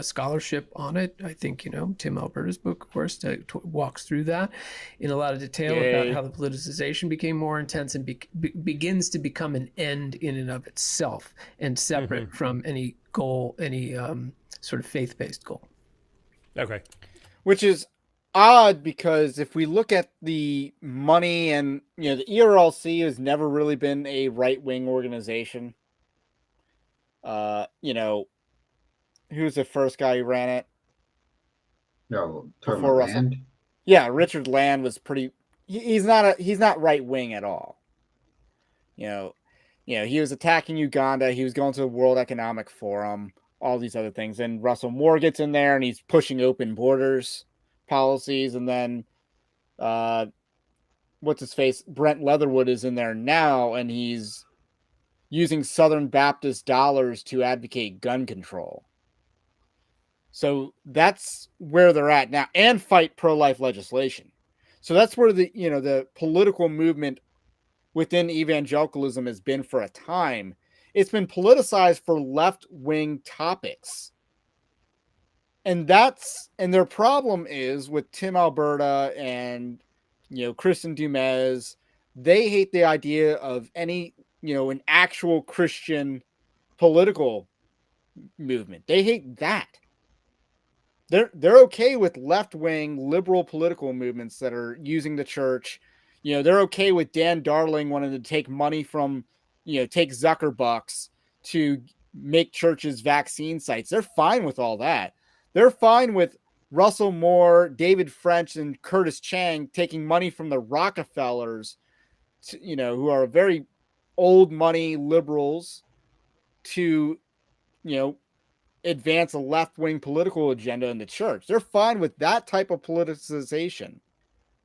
scholarship on it. I think Tim Alberta's book, of course, walks through that in a lot of detail about how the politicization became more intense and begins to become an end in and of itself and separate from any goal, any sort of faith-based goal. Okay. Which is odd because if we look at the money and, the ERLC has never really been a right-wing organization. Who's the first guy who ran it? No, before Russell. Land? Yeah, Richard Land was he's not right-wing at all. He was attacking Uganda. He was going to the World Economic Forum, all these other things. And Russell Moore gets in there and he's pushing open borders policies. And then, what's his face? Brent Leatherwood is in there now, and he's using Southern Baptist dollars to advocate gun control. So that's where they're at now, and fight pro-life legislation. So that's where the political movement within evangelicalism has been for a time. It's been politicized for left-wing topics. And their problem is with Tim Alberta and, Kristen Dumez, they hate the idea of any, an actual Christian political movement. They hate that. They're okay with left-wing liberal political movements that are using the church. They're okay with Dan Darling wanting to take money from, take Zuckerbucks to make churches vaccine sites. They're fine with all that. They're fine with Russell Moore, David French, and Curtis Chang taking money from the Rockefellers, who are very old money liberals, to, advance a left-wing political agenda in the church. They're fine with that type of politicization.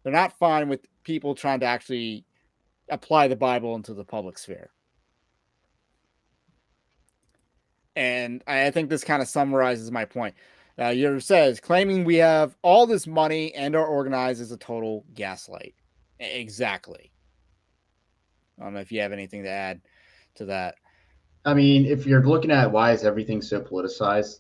They're not fine with people trying to actually apply the Bible into the public sphere. And I think this kind of summarizes my point. Yours says, claiming we have all this money and are organized is a total gaslight. Exactly. I don't know if you have anything to add to that. I mean, if you're looking at why is everything so politicized,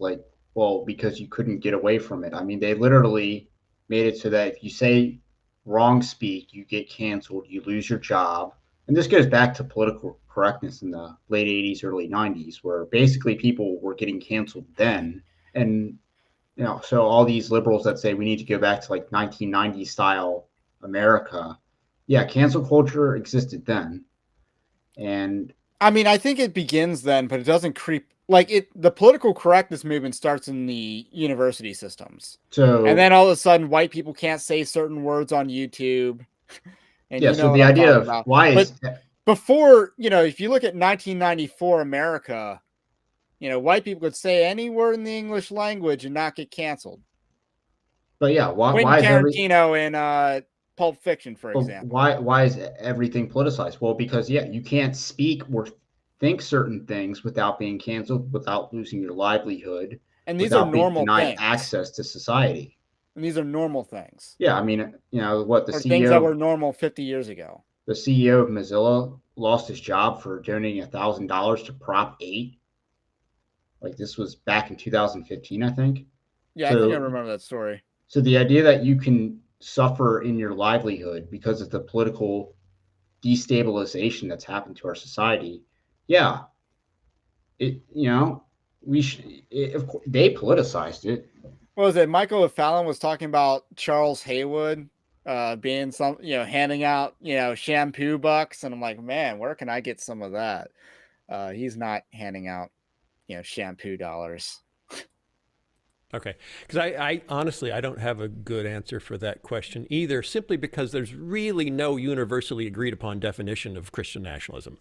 because you couldn't get away from it. I mean, they literally made it so that if you say wrong speak, you get canceled, you lose your job. And this goes back to political correctness in the late 80s, early 90s, where basically people were getting canceled then. And, so all these liberals that say we need to go back to 1990 style America. Yeah, cancel culture existed then. And I mean, I think it begins then, but it doesn't creep. The political correctness movement starts in the university systems. And then all of a sudden, white people can't say certain words on YouTube. And so the idea of why is... Before, if you look at 1994 America, White people could say any word in the English language and not get canceled. But yeah, why Quentin is Tarantino in Pulp Fiction, for example. why is everything politicized? Well, because you can't speak or think certain things without being canceled, without losing your livelihood, And these are without being normal denied things. access to society. And these are normal things. Yeah, I mean, what the Or CEO things that were normal 50 years ago. The CEO of Mozilla lost his job for donating $1,000 to Prop 8. Like this was back in 2015, I think. Yeah, I think I remember that story. So the idea that you can suffer in your livelihood because of the political destabilization that's happened to our society, yeah, of course, they politicized it. What was it? Michael O'Fallon was talking about Charles Haywood being handing out, shampoo bucks. And I'm like, man, where can I get some of that? He's not handing out, shampoo dollars. Okay, because I honestly, I don't have a good answer for that question either, simply because there's really no universally agreed upon definition of Christian nationalism,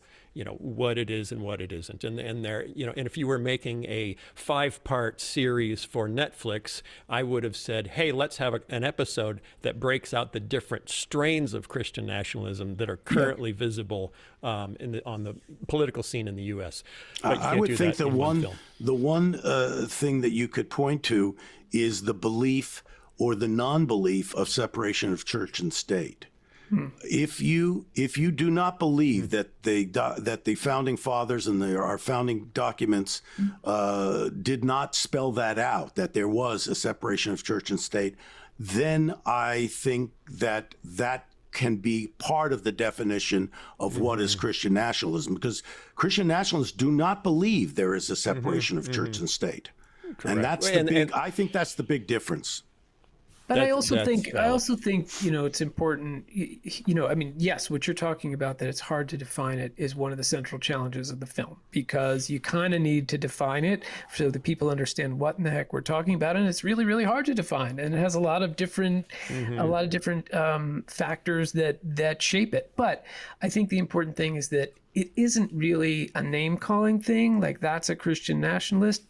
what it is and what it isn't. And there, and if you were making a 5-part series for Netflix, I would have said, hey, let's have an episode that breaks out the different strains of Christian nationalism that are currently visible on the political scene in the U.S. I would think the one thing that you could point to is the belief or the non-belief of separation of church and state. If you do not believe that the founding fathers and our founding documents did not spell that out, that there was a separation of church and state, then I think that can be part of the definition of what is Christian nationalism, because Christian nationalists do not believe there is a separation of church and state. Correct. And that's I think that's the big difference. But I also think it's important, I mean, yes, what you're talking about, that it's hard to define it, is one of the central challenges of the film, because you kind of need to define it so that people understand what in the heck we're talking about. And it's really, really hard to define. And it has a lot of different factors that shape it. But I think the important thing is that it isn't really a name calling thing, like that's a Christian nationalist.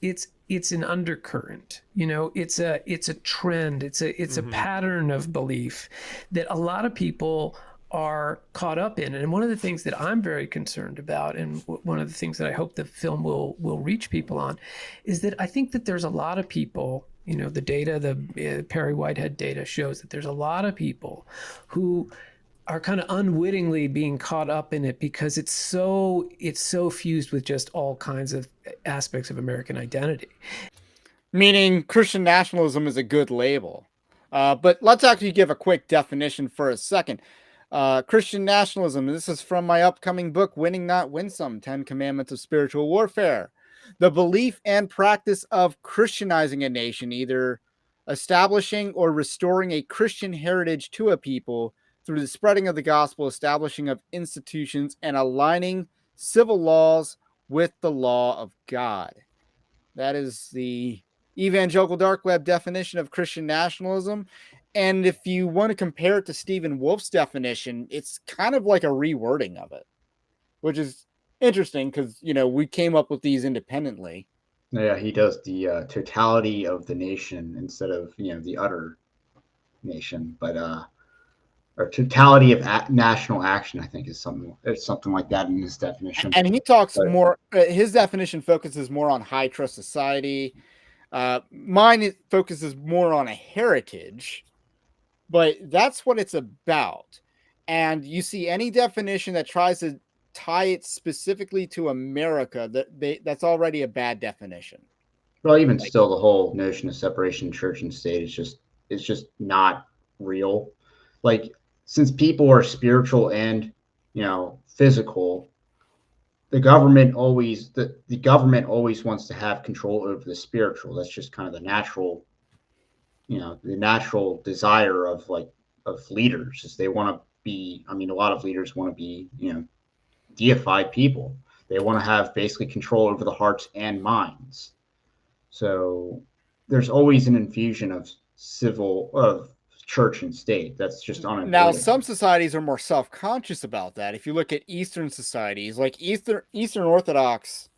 It's an undercurrent, it's a trend. It's a pattern of belief that a lot of people are caught up in. And one of the things that I'm very concerned about, and one of the things that I hope the film will reach people on, is that I think that there's a lot of people, the data, the Perry Whitehead data shows that there's a lot of people who are kind of unwittingly being caught up in it because it's so fused with just all kinds of aspects of American identity. Meaning Christian nationalism is a good label. But let's actually give a quick definition for a second. Christian nationalism, this is from my upcoming book, Winning Not Winsome, 10 Commandments of Spiritual Warfare. The belief and practice of Christianizing a nation, either establishing or restoring a Christian heritage to a people through the spreading of the gospel, establishing of institutions, and aligning civil laws with the law of God. That is the Evangelical Dark Web definition of Christian nationalism. And if you want to compare it to Stephen Wolf's definition, it's kind of like a rewording of it, which is interesting because, we came up with these independently. Yeah, he does the totality of the nation instead of, the utter nation. But or totality of national action, I think, is something like that in his definition. And he talks more. His definition focuses more on high trust society. Mine focuses more on a heritage, but that's what it's about. And you see any definition that tries to tie it specifically to America, that's already a bad definition. Well, even still, the whole notion of separation of church and state is just not real. Like, since people are spiritual and physical, the government always wants to have control over the spiritual. That's just kind of the natural desire of leaders, is they want to be. I mean, a lot of leaders want to be deified people. They want to have basically control over the hearts and minds. So there's always an infusion of church and state. That's just unavoidable. Now, some societies are more self-conscious about that. If you look at Eastern societies, like Eastern Orthodox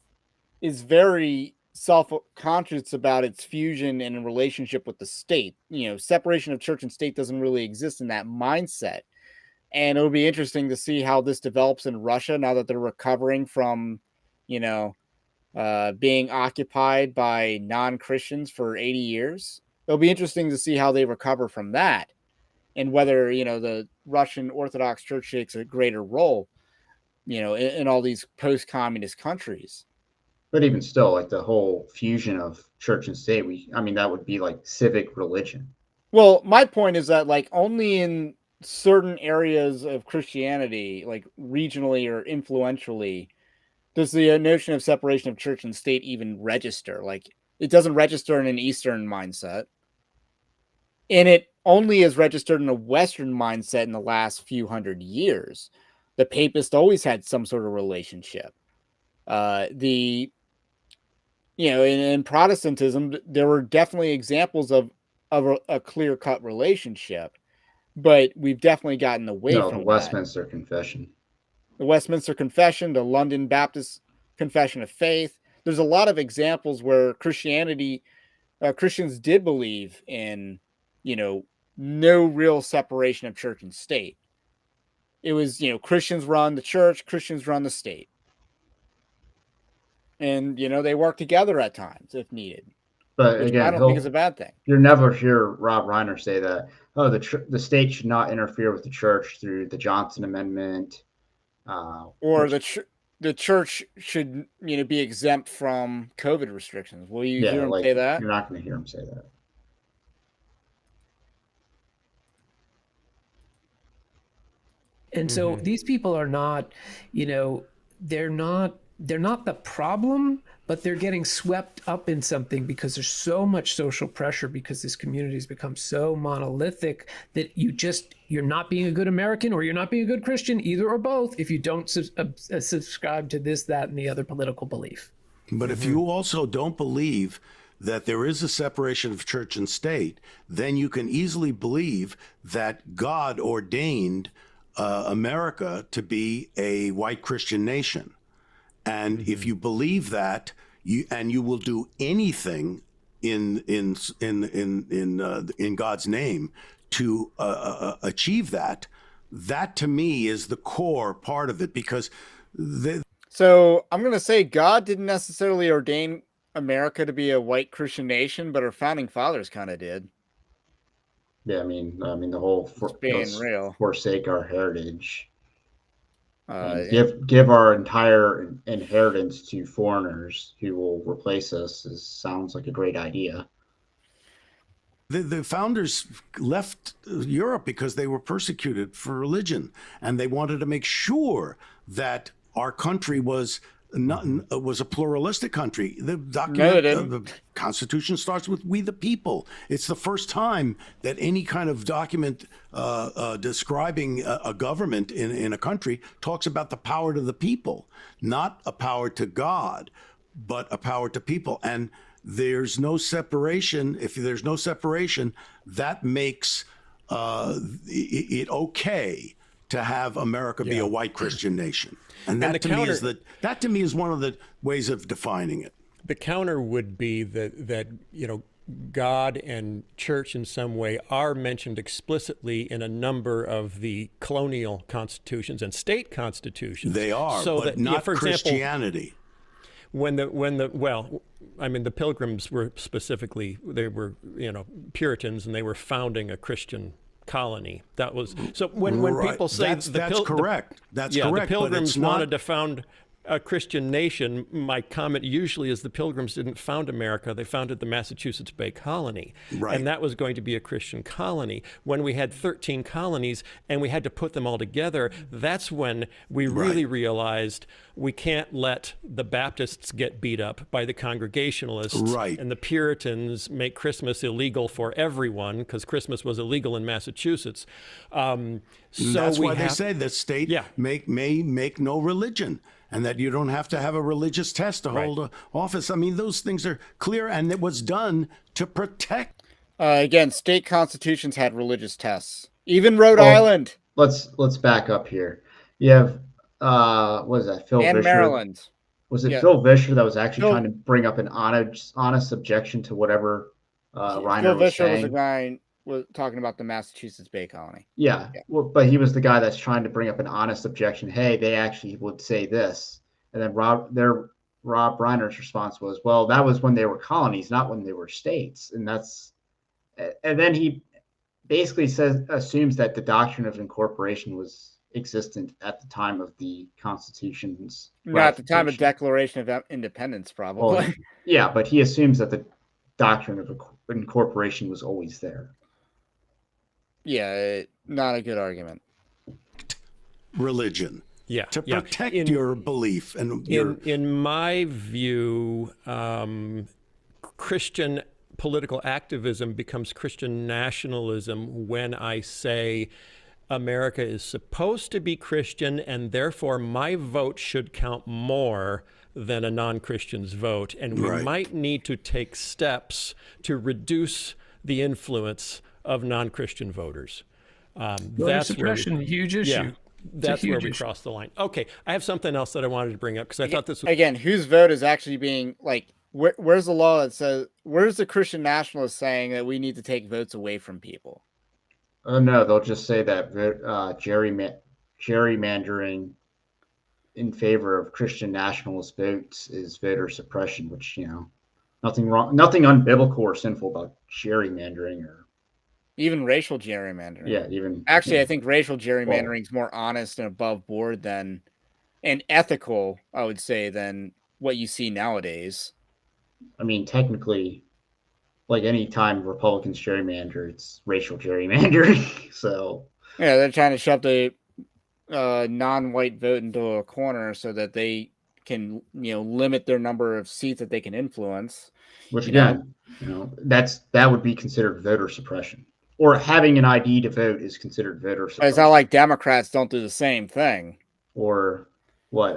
is very self-conscious about its fusion and relationship with the state. Separation of church and state doesn't really exist in that mindset. And it'll be interesting to see how this develops in Russia now that they're recovering from, being occupied by non-Christians for 80 years. It'll be interesting to see how they recover from that, and whether, the Russian Orthodox Church takes a greater role, in all these post-communist countries. But even still, like the whole fusion of church and state, that would be like civic religion. Well, my point is that, like, only in certain areas of Christianity, like regionally or influentially, does the notion of separation of church and state even register. Like, it doesn't register in an Eastern mindset. And it only is registered in a Western mindset in the last few hundred years. The papists always had some sort of relationship. In Protestantism, there were definitely examples of a clear-cut relationship, but we've definitely gotten away from the that. Westminster Confession. The Westminster Confession, the London Baptist Confession of Faith. There's a lot of examples where Christians did believe in, no real separation of church and state. It was, Christians run the church, Christians run the state. And, they work together at times if needed. But again, I don't think it's a bad thing. You'll never hear Rob Reiner say that, the state should not interfere with the church through the Johnson Amendment. Or the church should, be exempt from COVID restrictions. Will you hear him say that? You're not going to hear him say that. And so these people are not, they're not the problem, but they're getting swept up in something because there's so much social pressure, because this community has become so monolithic that you're not being a good American or you're not being a good Christian, either or both, if you don't subscribe to this, that, and the other political belief. But if you also don't believe that there is a separation of church and state, then you can easily believe that God ordained America to be a white Christian nation. And if you believe that, you will do anything in God's name to achieve that. That to me is the core part of it, because so I'm going to say God didn't necessarily ordain America to be a white Christian nation, but our founding fathers kind of did. Yeah, I mean the whole forsake our heritage. Give our entire inheritance to foreigners who will replace us sounds like a great idea. The founders left Europe because they were persecuted for religion, and they wanted to make sure that our country was a pluralistic country. The Constitution starts with "We the people." It's the first time that any kind of document describing a government in a country talks about the power to the people, not a power to God, but a power to people. And there's no separation. If there's no separation, that makes it okay to have America be a white Christian nation. And that to me is one of the ways of defining it. The counter would be that God and church in some way are mentioned explicitly in a number of the colonial constitutions and state constitutions. They are, so but that, not for Christianity. The Pilgrims were specifically, they were, Puritans, and they were founding a Christian colony. That was so. When people say that's correct. That's correct. The Pilgrims wanted to found a Christian nation. My comment usually is the Pilgrims didn't found America. They founded the Massachusetts Bay Colony, and that was going to be a Christian colony. When we had 13 colonies and we had to put them all together, that's when we really realized we can't let the Baptists get beat up by the Congregationalists, and the Puritans make Christmas illegal for everyone, because Christmas was illegal in Massachusetts. So that's why they say the state may make no religion, and that you don't have to have a religious test to hold an office. I mean, those things are clear, and it was done to protect. Again, state constitutions had religious tests. Even Rhode Island. Let's back up here. You have what is that? Phil and Vischer, Maryland. Was it Yeah. Phil Vischer that was actually Phil- trying to bring up an honest objection to whatever Reiner Phil was Vischer was the saying? guy was talking about the Massachusetts Bay Colony. Yeah. Yeah. Well, but he was the guy that's trying to bring up an honest objection. Hey, they actually would say this, and then Rob Reiner's response was, "Well, that was when they were colonies, not when they were states." And then he basically assumes that the doctrine of incorporation was existent at the time of the Constitution's Not at the time of ratification. Declaration of Independence, probably. Well, yeah, but he assumes that the doctrine of incorporation was always there. Yeah, not a good argument. Religion. Yeah. To yeah. protect your belief and your. In my view, Christian political activism becomes Christian nationalism when I say America is supposed to be Christian and therefore my vote should count more than a non-Christian's vote. And we Right. might need to take steps to reduce the influence of non-Christian voters. Voter suppression, huge issue. Yeah, that's where huge we issue. cross the line. Okay, I have something else that I wanted to bring up because I thought this was Again, whose vote is actually being like? Where's the law that says? Where's the Christian nationalist saying that we need to take votes away from people? Oh no, they'll just say that gerrymandering in favor of Christian nationalist votes is voter suppression, which nothing wrong, nothing unbiblical or sinful about gerrymandering or Even racial gerrymandering. even Actually, I think racial gerrymandering is more honest and above board than and ethical, I would say, than what you see nowadays. I mean, technically, like any time Republicans gerrymander, it's racial gerrymandering. So Yeah, they're trying to shove the non-white vote into a corner so that they can, limit their number of seats that they can influence. which again, that would be considered voter suppression. Or having an ID to vote is considered voter suppression. It's not like Democrats don't do the same thing. Or what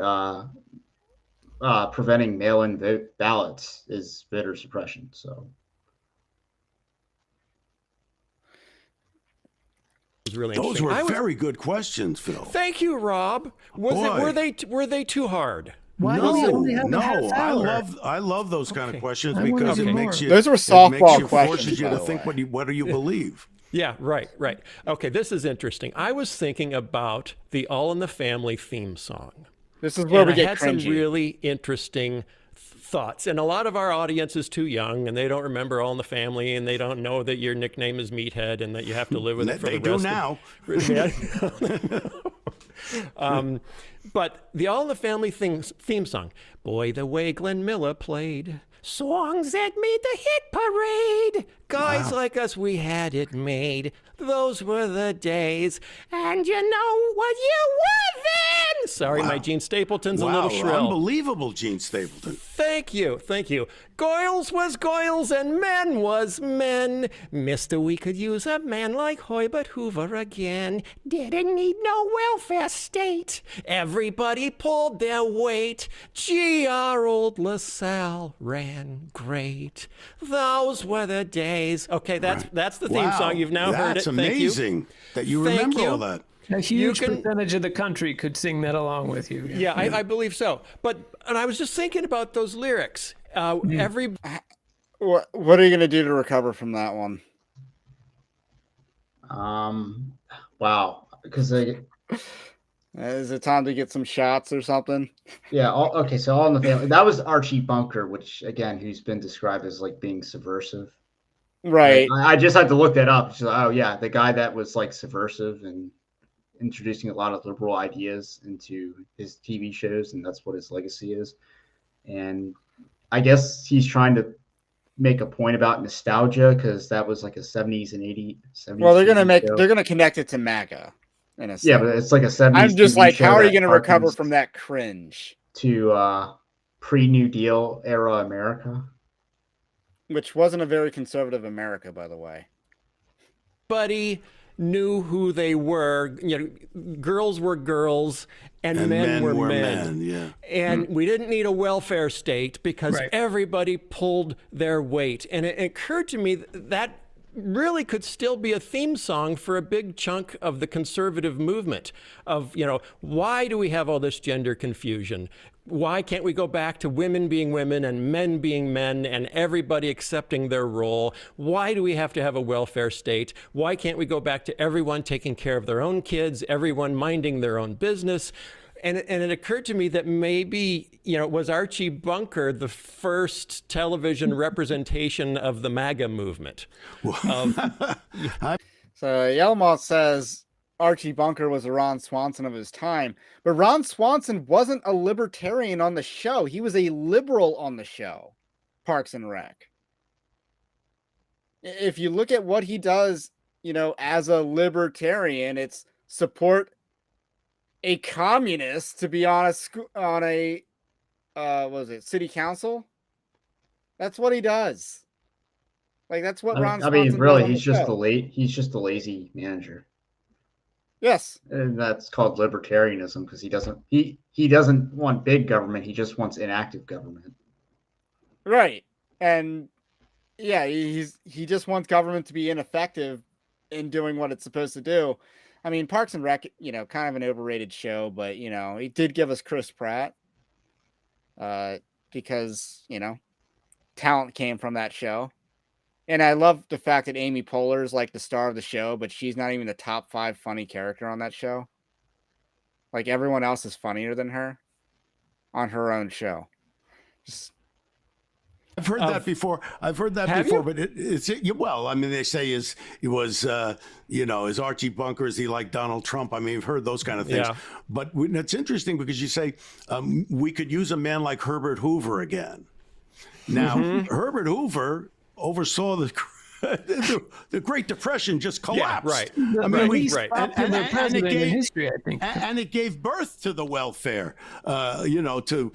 preventing mail-in vote ballots is voter suppression. So was really Those interesting. were very good questions, Phil. Thank you, Rob. Were they too hard? Why does it only have a half hour? I love those kind of questions I wanna because do it makes more. you. Those were it softball makes questions, forces you by to the think way. what do you believe. Yeah, right. Okay, this is interesting. I was thinking about the All in the Family theme song. This is where And we I get had cringy. some really interesting thoughts. And a lot of our audience is too young and they don't remember All in the Family and they don't know that your nickname is Meathead and that you have to live with it for They the do rest now. But the All in the Family theme song, boy, the way Glenn Miller played, songs that made the hit parade. Guys like us, we had it made. Those were the days. And you know what you were then. Sorry, my Gene Stapleton's a little shrill. Unbelievable, Gene Stapleton. Thank you. Goyles was Goyles and men was men. Mister, we could use a man like Herbert Hoover again. Didn't need no welfare state. Everybody pulled their weight. Gee, our old LaSalle ran great. Those were the days. Okay, that's the theme song. You've now heard it. That's Thank you. amazing that you Thank remember you. all that. A huge can- percentage of the country could sing that along with you. Yeah, I believe so. And I was just thinking about those lyrics. Every What are you going to do to recover from that one? wow, because Is it time to get some shots or something? yeah, okay. So All in the Family, that was Archie Bunker, which again, who's been described as like being subversive. Right. I just had to look that up. So, oh yeah, the guy that was like subversive and introducing a lot of liberal ideas into his TV shows, and that's what his legacy is. And I guess he's trying to make a point about nostalgia because that was like a 70s and 80s. Well, they're gonna TV show. they're gonna connect it to MAGA. In a sense. Yeah, but it's like a 70s. I'm just TV like, show how are you that gonna recover harkens from that cringe? to pre-New Deal era America? Which wasn't a very conservative America, by the way. Everybody knew who they were. Girls were girls and men were men. Yeah. And we didn't need a welfare state because Right. everybody pulled their weight. And it occurred to me that really could still be a theme song for a big chunk of the conservative movement of, why do we have all this gender confusion? Why can't we go back to women being women and men being men and everybody accepting their role? Why do we have to have a welfare state? Why can't we go back to everyone taking care of their own kids, everyone minding their own business? And it occurred to me that maybe, was Archie Bunker the first television representation of the MAGA movement? So Yelmoth says Archie Bunker was a Ron Swanson of his time, but Ron Swanson wasn't a libertarian on the show. He was a liberal on the show, Parks and Rec. If you look at what he does, as a libertarian, it's support a communist to be on a city council. That's what he does. Like, that's what Ron Swanson does really, on he's the just show. he's just a lazy manager. Yes. And that's called libertarianism, because he doesn't want big government, he just wants inactive government. Right. And yeah, he just wants government to be ineffective in doing what it's supposed to do. I mean, Parks and Rec, kind of an overrated show, but it did give us Chris Pratt. Because, talent came from that show. And I love the fact that Amy Poehler is like the star of the show, but she's not even the top 5 funny character on that show. Like, everyone else is funnier than her on her own show. I've heard that before. But they say is Archie Bunker, is he like Donald Trump? I mean, we've heard those kind of things. Yeah. But it's interesting because you say we could use a man like Herbert Hoover again. Now, Herbert Hoover oversaw the Great Depression just collapsed. Yeah, right. I mean, popular president in history, I think. And it gave birth to the welfare, to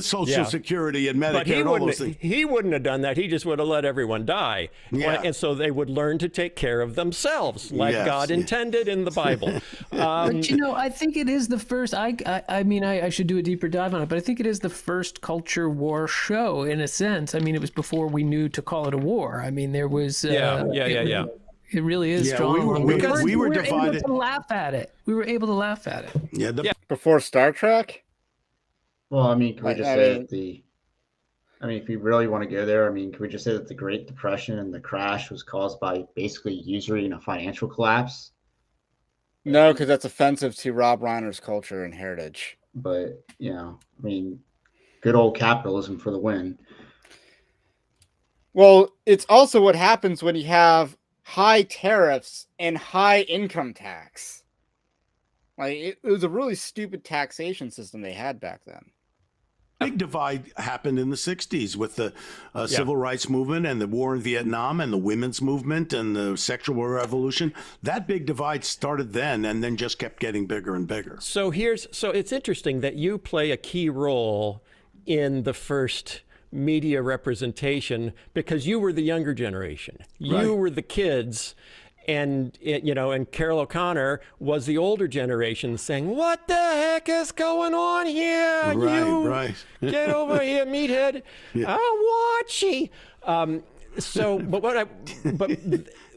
Social Security and Medicare and all those things. He wouldn't have done that. He just would have let everyone die. Yeah. And so they would learn to take care of themselves, like Yes. God intended in the Bible. But I think it is the first. I mean, I should do a deeper dive on it, but I think it is the first culture war show in a sense. I mean, it was before we knew to call it a war. I mean, there was. It really is strong. We were divided. Able to laugh at it. We were able to laugh at it. Yeah. Before Star Trek? Well, I mean, can we just say that if you really want to go there, I mean, can we just say that the Great Depression and the crash was caused by basically usury and a financial collapse? No, because that's offensive to Rob Reiner's culture and heritage. But, good old capitalism for the win. Well, it's also what happens when you have high tariffs and high income tax. Like, it was a really stupid taxation system they had back then. Big divide happened in the 60s with the civil rights movement and the war in Vietnam and the women's movement and the sexual revolution. That big divide started then and then just kept getting bigger and bigger. So it's interesting that you play a key role in the first media representation because you were the younger generation. You were the kids. And and Carol O'Connor was the older generation saying, "What the heck is going on here? Right. Get over here, meathead! Oh, watchy."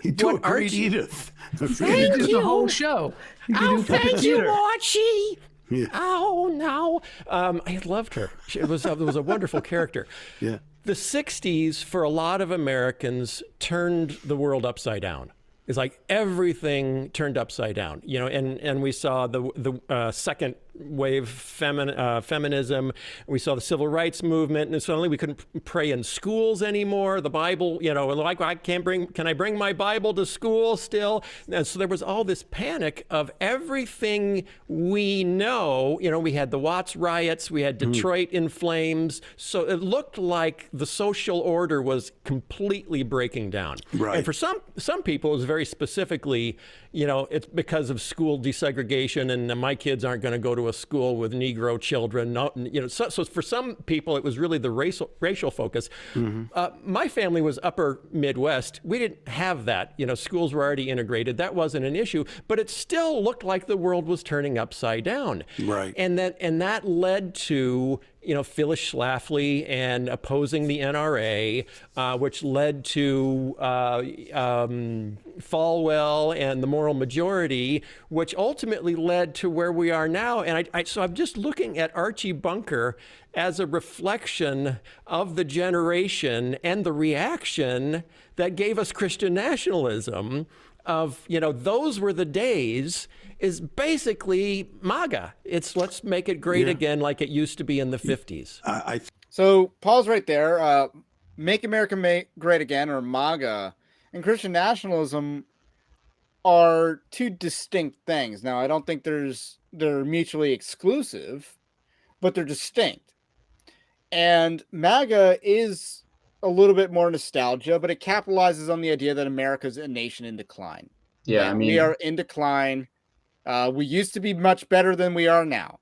He do a great Edith. Thank you. The whole show. Thank you, watchy. Yeah. Oh no! I loved her. It was a wonderful character. Yeah. The '60s for a lot of Americans turned the world upside down. It's like everything turned upside down, and we saw the second wave feminism. We saw the civil rights movement, and suddenly we couldn't pray in schools anymore. The Bible, like can I bring my Bible to school still? And so there was all this panic of everything we know. We had the Watts riots, we had Detroit in flames. So it looked like the social order was completely breaking down. Right. And for some people, it was very specifically, it's because of school desegregation, and my kids aren't going to go to a school with Negro children. No, so for some people, it was really the racial focus. My family was upper Midwest. We didn't have that. Schools were already integrated. That wasn't an issue, but it still looked like the world was turning upside down. Right. And that led to Phyllis Schlafly and opposing the NRA, which led to Falwell and the moral majority, which ultimately led to where we are now. And so I'm just looking at Archie Bunker as a reflection of the generation and the reaction that gave us Christian nationalism. Of, those were the days, is basically MAGA. It's let's make it great again like it used to be in the 50s. So Paul's right there. Make America Great Again, or MAGA, and Christian nationalism are two distinct things. Now, I don't think they're mutually exclusive, but they're distinct. And MAGA is a little bit more nostalgia, but it capitalizes on the idea that America's a nation in decline. Yeah, that we are in decline. We used to be much better than we are now.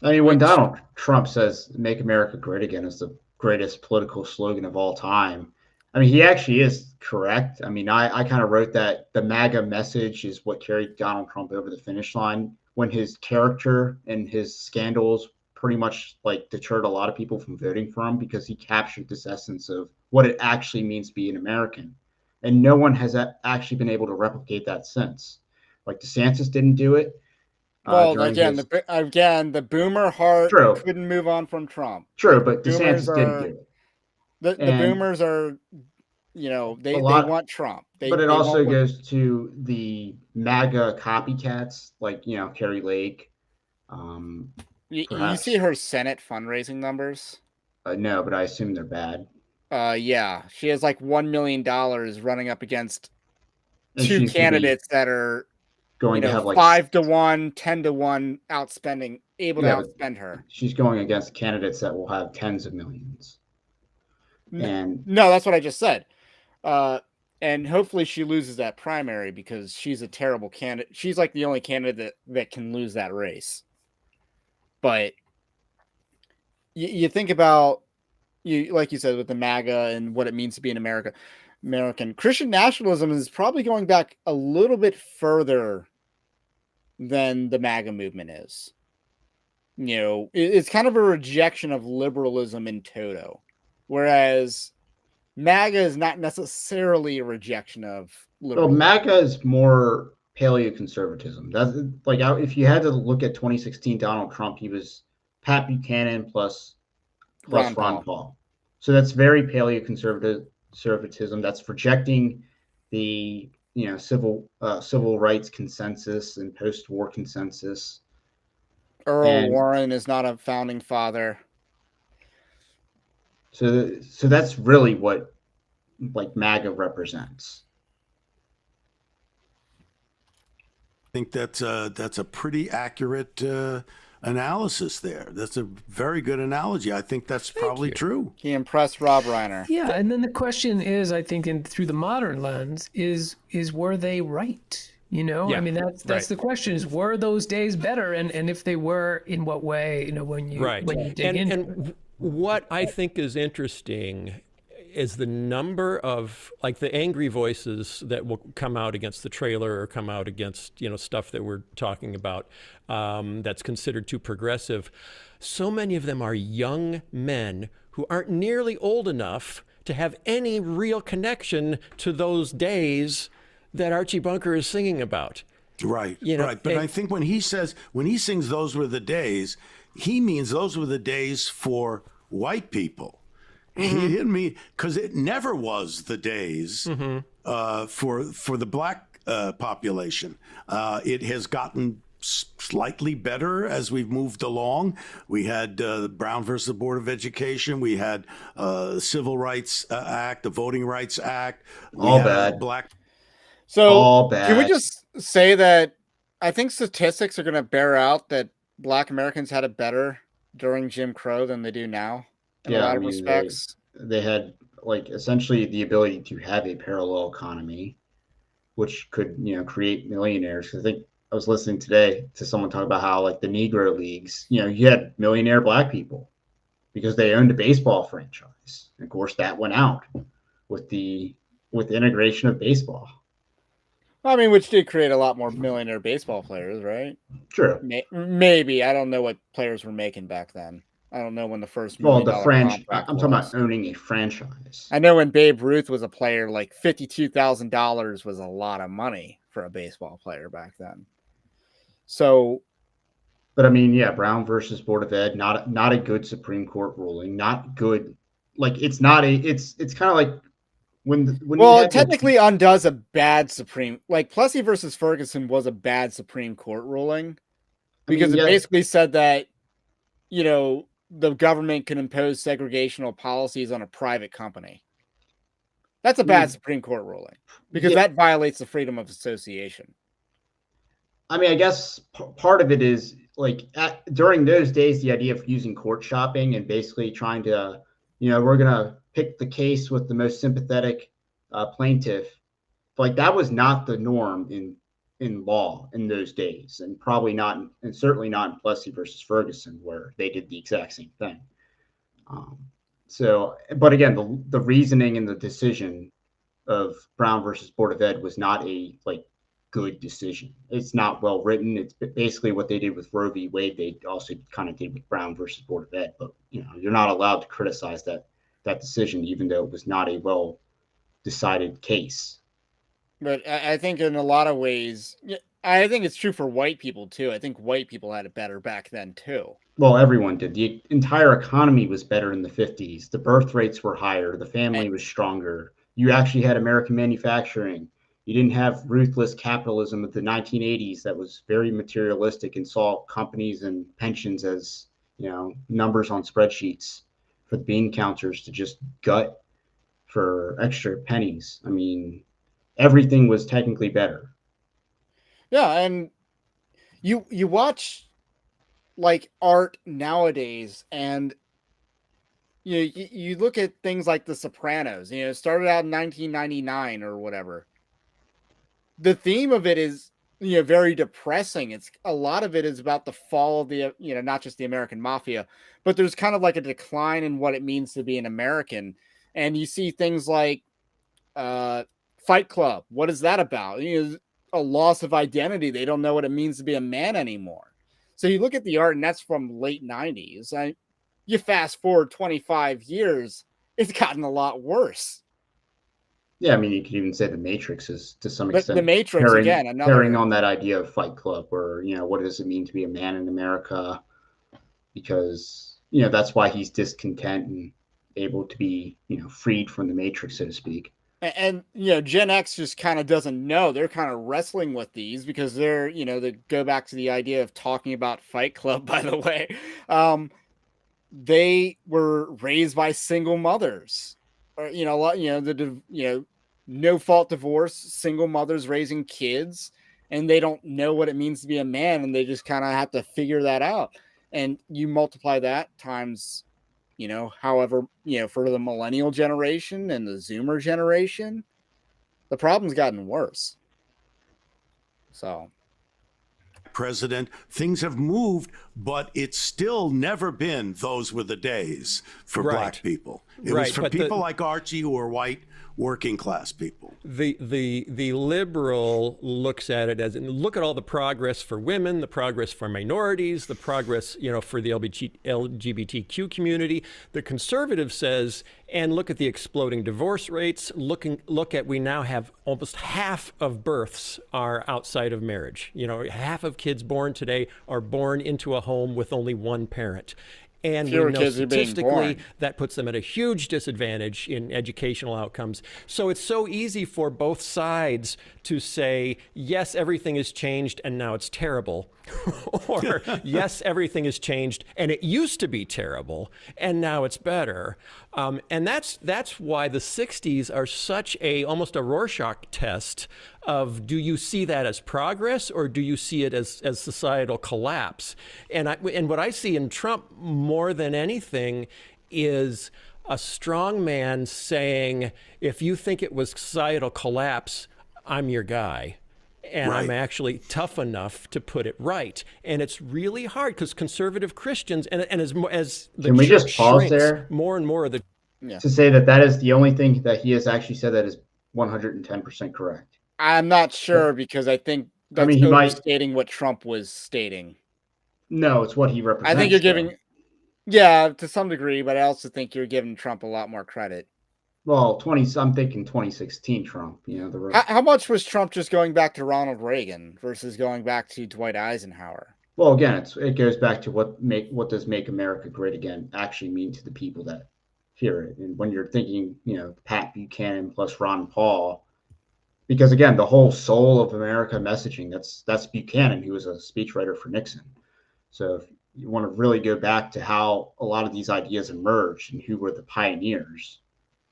I mean, when Donald Trump says "Make America Great Again" is the greatest political slogan of all time, I mean, he actually is correct. I mean, I kind of wrote that the MAGA message is what carried Donald Trump over the finish line when his character and his scandals pretty much like deterred a lot of people from voting for him, because he captured this essence of what it actually means to be an American. And no one has actually been able to replicate that since. Like DeSantis didn't do it. Well, again, the boomer heart couldn't move on from Trump. True, but DeSantis didn't do it. The boomers are, they want Trump. But it also goes to the MAGA copycats, like, Carrie Lake. You see her Senate fundraising numbers? No, but I assume they're bad. Yeah, she has like $1 million running up against two candidates that are going to have like 5-1, 10-1 outspending, able to outspend her. She's going against candidates that will have tens of millions. And no, that's what I just said. And hopefully she loses that primary, because she's a terrible candidate. She's like the only candidate that can lose that race. But you think about, like you said, with the MAGA and what it means to be an American. Christian nationalism is probably going back a little bit further than the MAGA movement is. It's kind of a rejection of liberalism in toto, whereas MAGA is not necessarily a rejection of liberalism. Well, MAGA is more paleoconservatism. That's like, if you had to look at 2016 Donald Trump, he was Pat Buchanan plus Ron Paul. So that's very paleoconservatism. That's rejecting the civil rights consensus and post-war consensus. Earl Warren is not a founding father. So that's really what like MAGA represents. I think that's a pretty accurate analysis there. That's a very good analogy. I think that's probably true. He impressed Rob Reiner. Yeah, and then the question is, I think, through the modern lens, is were they right? Yeah, I mean, that's the question: is were those days better? And if they were, in what way? When you dig into it. What I think is interesting is the number of, like, the angry voices that will come out against the trailer or come out against, stuff that we're talking about that's considered too progressive. So many of them are young men who aren't nearly old enough to have any real connection to those days that Archie Bunker is singing about. Right, right. But I think when he sings "Those Were the Days," he means those were the days for white people. Mm-hmm. He didn't mean, because it never was the days for the black population. It has gotten slightly better as we've moved along. We had Brown versus the Board of Education. We had Civil Rights Act, the Voting Rights Act. All bad. All bad. Can we just say that I think statistics are going to bear out that Black Americans had it better during Jim Crow than they do now in a lot of respects. They had like essentially the ability to have a parallel economy, which could create millionaires. I think I was listening today to someone talk about how like the Negro Leagues, you had millionaire black people because they owned a baseball franchise. And of course, that went out with the integration of baseball. I mean, which did create a lot more millionaire baseball players, right? True. Maybe. I don't know what players were making back then. I don't know when the first Well, $1 the million contract I'm talking was. about owning a franchise. I know when Babe Ruth was a player, like $52,000 was a lot of money for a baseball player back then. So, But I mean, yeah, Brown versus Board of Ed, not a good Supreme Court ruling, not good. Like it's not a. It's kind of like when you well, it had technically undoes a bad Supreme, like Plessy versus Ferguson was a bad Supreme Court ruling because it basically said that, the government can impose segregational policies on a private company. That's a bad Supreme Court ruling because that violates the freedom of association. I mean, I guess part of it is like during those days, the idea of using court shopping and basically trying to, we're going to pick the case with the most sympathetic plaintiff. Like that was not the norm in law in those days, and probably not, and certainly not in Plessy versus Ferguson, where they did the exact same thing. But again, the reasoning and the decision of Brown versus Board of Ed was not a good decision. It's not well written. It's basically what they did with Roe v. Wade. They also kind of did with Brown versus Board of Ed. But you're not allowed to criticize that decision, even though it was not a well decided case. But I think in a lot of ways, I think it's true for white people too. I think white people had it better back then too. Well, everyone did. The entire economy was better in the 50s. The birth rates were higher. The family was stronger. You actually had American manufacturing. You didn't have ruthless capitalism of the 1980s that was very materialistic and saw companies and pensions as, numbers on spreadsheets for the bean counters to just gut for extra pennies. I mean, everything was technically better. Yeah, and you watch like art nowadays, and you look at things like The Sopranos. It started out in 1999 or whatever. The theme of it is very depressing. It's a lot of it is about the fall of the not just the American mafia, but there's kind of like a decline in what it means to be an American. And you see things like Fight Club. What is that about? A loss of identity. They don't know what it means to be a man anymore. So you look at the art, and that's from late 90s. You fast forward 25 years, it's gotten a lot worse. Yeah, I mean, you could even say The Matrix is to some extent The Matrix carrying on that idea of Fight Club, where what does it mean to be a man in America? Because that's why he's discontent and able to be freed from the Matrix, so to speak. And Gen X just kind of doesn't know. They're kind of wrestling with these because they're they go back to the idea of talking about Fight Club. By the way, they were raised by single mothers, or no fault divorce, single mothers raising kids, and they don't know what it means to be a man, and they just kind of have to figure that out. And you multiply that times, however, for the millennial generation and the Zoomer generation, the problem's gotten worse. So. President, things have moved, but it's still never been those were the days for black people. It was for people like Archie who are white, working class people. The liberal looks at it as, and look at all the progress for women, the progress for minorities, the progress, for the LGBTQ community. The conservative says, and look at the exploding divorce rates. Look at, we now have almost half of births are outside of marriage. Half of kids born today are born into a home with only one parent. And we know statistically that puts them at a huge disadvantage in educational outcomes. So it's so easy for both sides to say, yes, everything has changed and now it's terrible. Or, yes, everything has changed and it used to be terrible and now it's better. And that's why the 60s are such almost a Rorschach test of, do you see that as progress or do you see it as societal collapse? And what I see in Trump more than anything is a strong man saying, if you think it was societal collapse, I'm your guy. And I'm actually tough enough to put it right. And it's really hard because conservative Christians, and as the Can we church just pause shrinks, there? more and more of the... To say that is the only thing that he has actually said that is 110% correct. I'm not sure because I think that's overstating what Trump was stating. No, it's what he represents. I think you're giving... Yeah, to some degree, but I also think you're giving Trump a lot more credit. Well, I'm thinking 2016 Trump. You know, How much was Trump just going back to Ronald Reagan versus going back to Dwight Eisenhower? well, again, it goes back to what does make America great again actually mean to the people that hear it. And when you're thinking, you know, Pat Buchanan plus Ron Paul, because again, the whole soul of America messaging, that's Buchanan, who was a speechwriter for Nixon. So if you want to really go back to how a lot of these ideas emerged and who were the pioneers,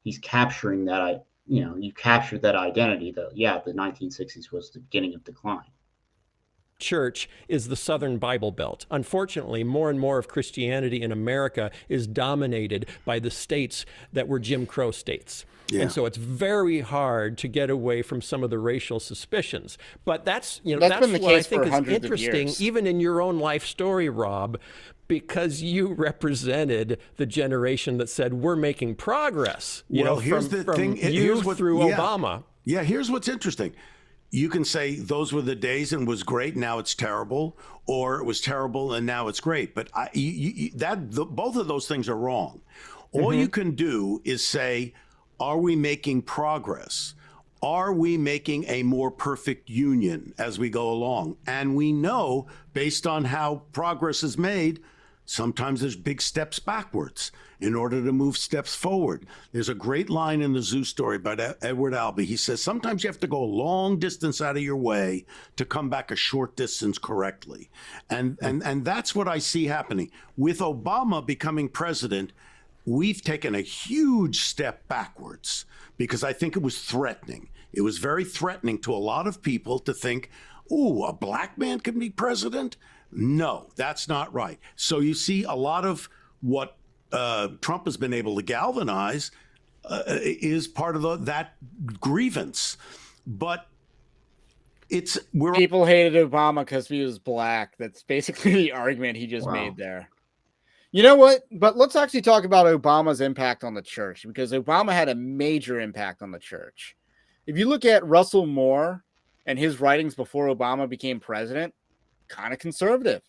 he's capturing that. You know, you captured that identity. Though, yeah, the 1960s was the beginning of decline. Church is the Southern Bible Belt. Unfortunately, more and more of Christianity in America is dominated by the states that were Jim Crow states. Yeah. And so it's very hard to get away from some of the racial suspicions. But that's been that's the what I case think for is hundreds of interesting, years. even in your own life story, Rob, because you represented the generation that said we're making progress. Well, here's the thing. Here's what through Obama. Yeah, here's what's interesting. You can say those were the days and was great. Now it's terrible, or it was terrible and now it's great. But both of those things are wrong. All you can do is say, are we making progress? Are we making a more perfect union as we go along? And we know, based on how progress is made, sometimes there's big steps backwards in order to move steps forward. There's a great line in the Zoo story by Edward Albee. He says, sometimes you have to go a long distance out of your way to come back a short distance correctly. And that's what I see happening. With Obama becoming president, we've taken a huge step backwards because I think it was threatening. It was very threatening to a lot of people to think, ooh, a black man can be president? No, that's not right. So you see a lot of what Trump has been able to galvanize is part of that grievance. But people hated Obama because he was black. That's basically the argument he just made there. You know what? But let's actually talk about Obama's impact on the church, because Obama had a major impact on the church. If you look at Russell Moore and his writings before Obama became president, kind of conservative.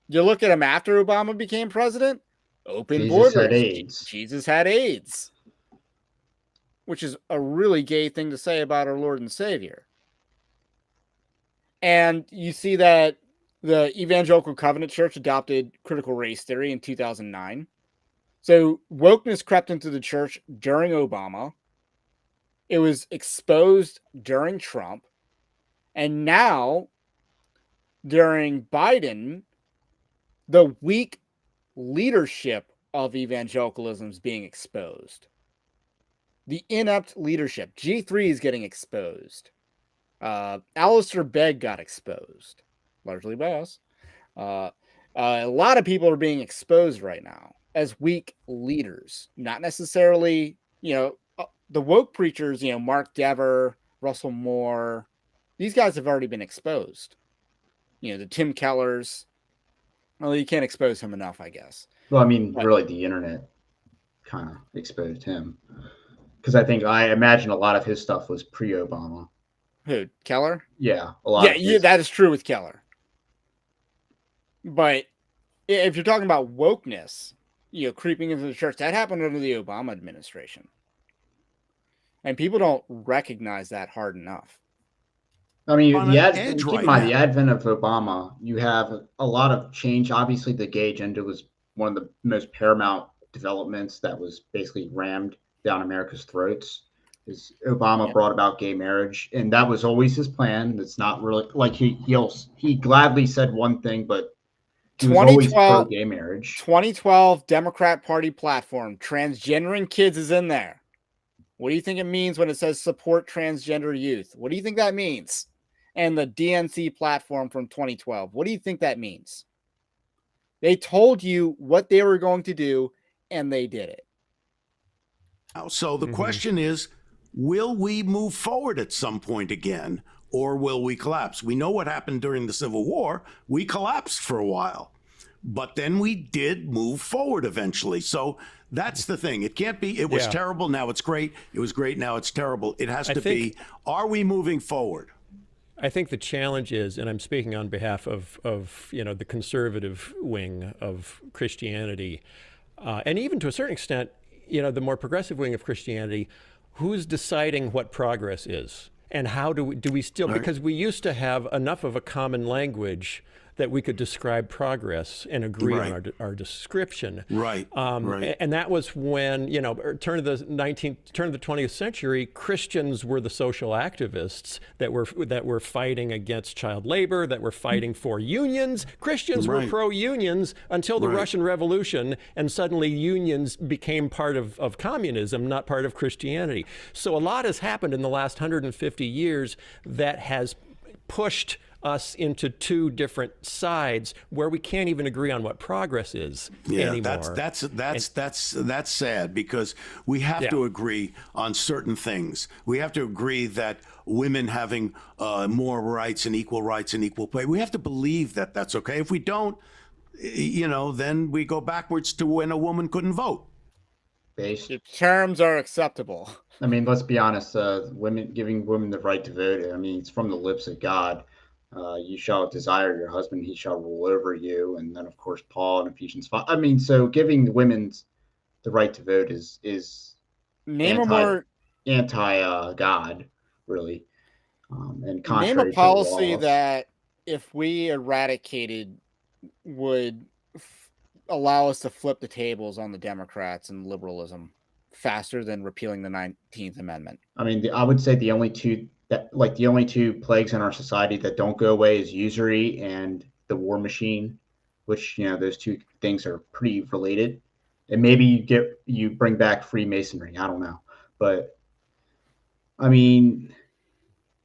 You look at him after Obama became president, open borders. Had AIDS. Jesus had AIDS, which is a really gay thing to say about our Lord and Savior. And you see that the Evangelical Covenant Church adopted critical race theory in 2009. So wokeness crept into the church during Obama. It was exposed during Trump. And now, during Biden, the weak leadership of evangelicalism is being exposed. The inept leadership. G3 is getting exposed. Alistair Begg got exposed, largely by us. A lot of people are being exposed right now as weak leaders. Not necessarily, the woke preachers, Mark Dever, Russell Moore, these guys have already been exposed. The Tim Kellers. Well, you can't expose him enough, I guess. Well, I mean, really, the internet kind of exposed him. Because I imagine a lot of his stuff was pre-Obama. Who, Keller? Yeah, a lot. Yeah, that is true with Keller. But if you're talking about wokeness, creeping into the church, that happened under the Obama administration. And people don't recognize that hard enough. I mean, keep in mind, the advent of Obama, you have a lot of change. Obviously, the gay agenda was one of the most paramount developments that was basically rammed down America's throats. Is Obama brought about gay marriage, and that was always his plan. It's not really like he gladly said one thing, but he was always pro gay marriage. 2012 Democrat Party platform, transgendering kids is in there. What do you think it means when it says support transgender youth? What do you think that means? And the DNC platform from 2012. What do you think that means? They told you what they were going to do, and they did it. So the question is, will we move forward at some point again, or will we collapse? We know what happened during the Civil War. We collapsed for a while, but then we did move forward eventually. So that's the thing. It can't be, it was terrible, now it's great. It was great, now it's terrible. It has to be, are we moving forward? I think the challenge is, and I'm speaking on behalf of the conservative wing of Christianity, and even to a certain extent, the more progressive wing of Christianity, who's deciding what progress is, and how do we still, because we used to have enough of a common language that we could describe progress and agree on our description. Right. And that was when, turn of the 20th century, Christians were the social activists that were fighting against child labor, that were fighting for unions. Christians were pro-unions until the Russian Revolution, and suddenly unions became part of communism, not part of Christianity. So a lot has happened in the last 150 years that has pushed us into two different sides where we can't even agree on what progress is anymore. That's sad, because we have to agree on certain things. We have to agree that women having more rights and equal pay. We have to believe that that's okay. If we don't, then we go backwards to when a woman couldn't vote. The terms are acceptable. I mean, let's be honest. Giving women the right to vote. I mean, it's from the lips of God. You shall desire your husband; he shall rule over you. And then, of course, Paul in Ephesians 5. I mean, so giving women the right to vote is anti God, really, and contrary name a policy to law. that, if we eradicated, would allow us to flip the tables on the Democrats and liberalism faster than repealing the 19th Amendment. I mean, I would say the only two plagues in our society that don't go away is usury and the war machine, which, those two things are pretty related. And maybe you bring back Freemasonry. I don't know. But I mean,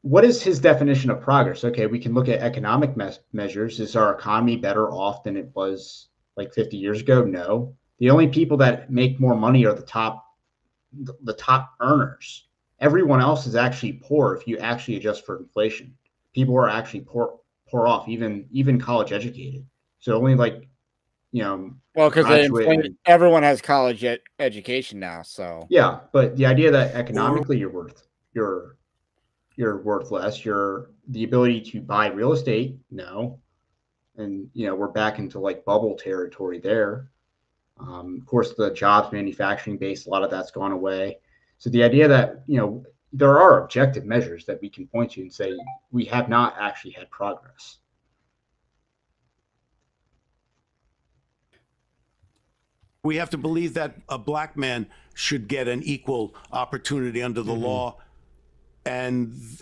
what is his definition of progress? Okay, we can look at economic measures. Is our economy better off than it was like 50 years ago? No. The only people that make more money are the top earners. Everyone else is actually poor if you actually adjust for inflation. People are actually poor off, even college educated. So only well, because everyone has college education now. So yeah, but the idea that economically you're worth less. The ability to buy real estate, no, and we're back into like bubble territory there. Of course, the jobs manufacturing base, a lot of that's gone away. So the idea that, there are objective measures that we can point to and say we have not actually had progress. We have to believe that a black man should get an equal opportunity under the law,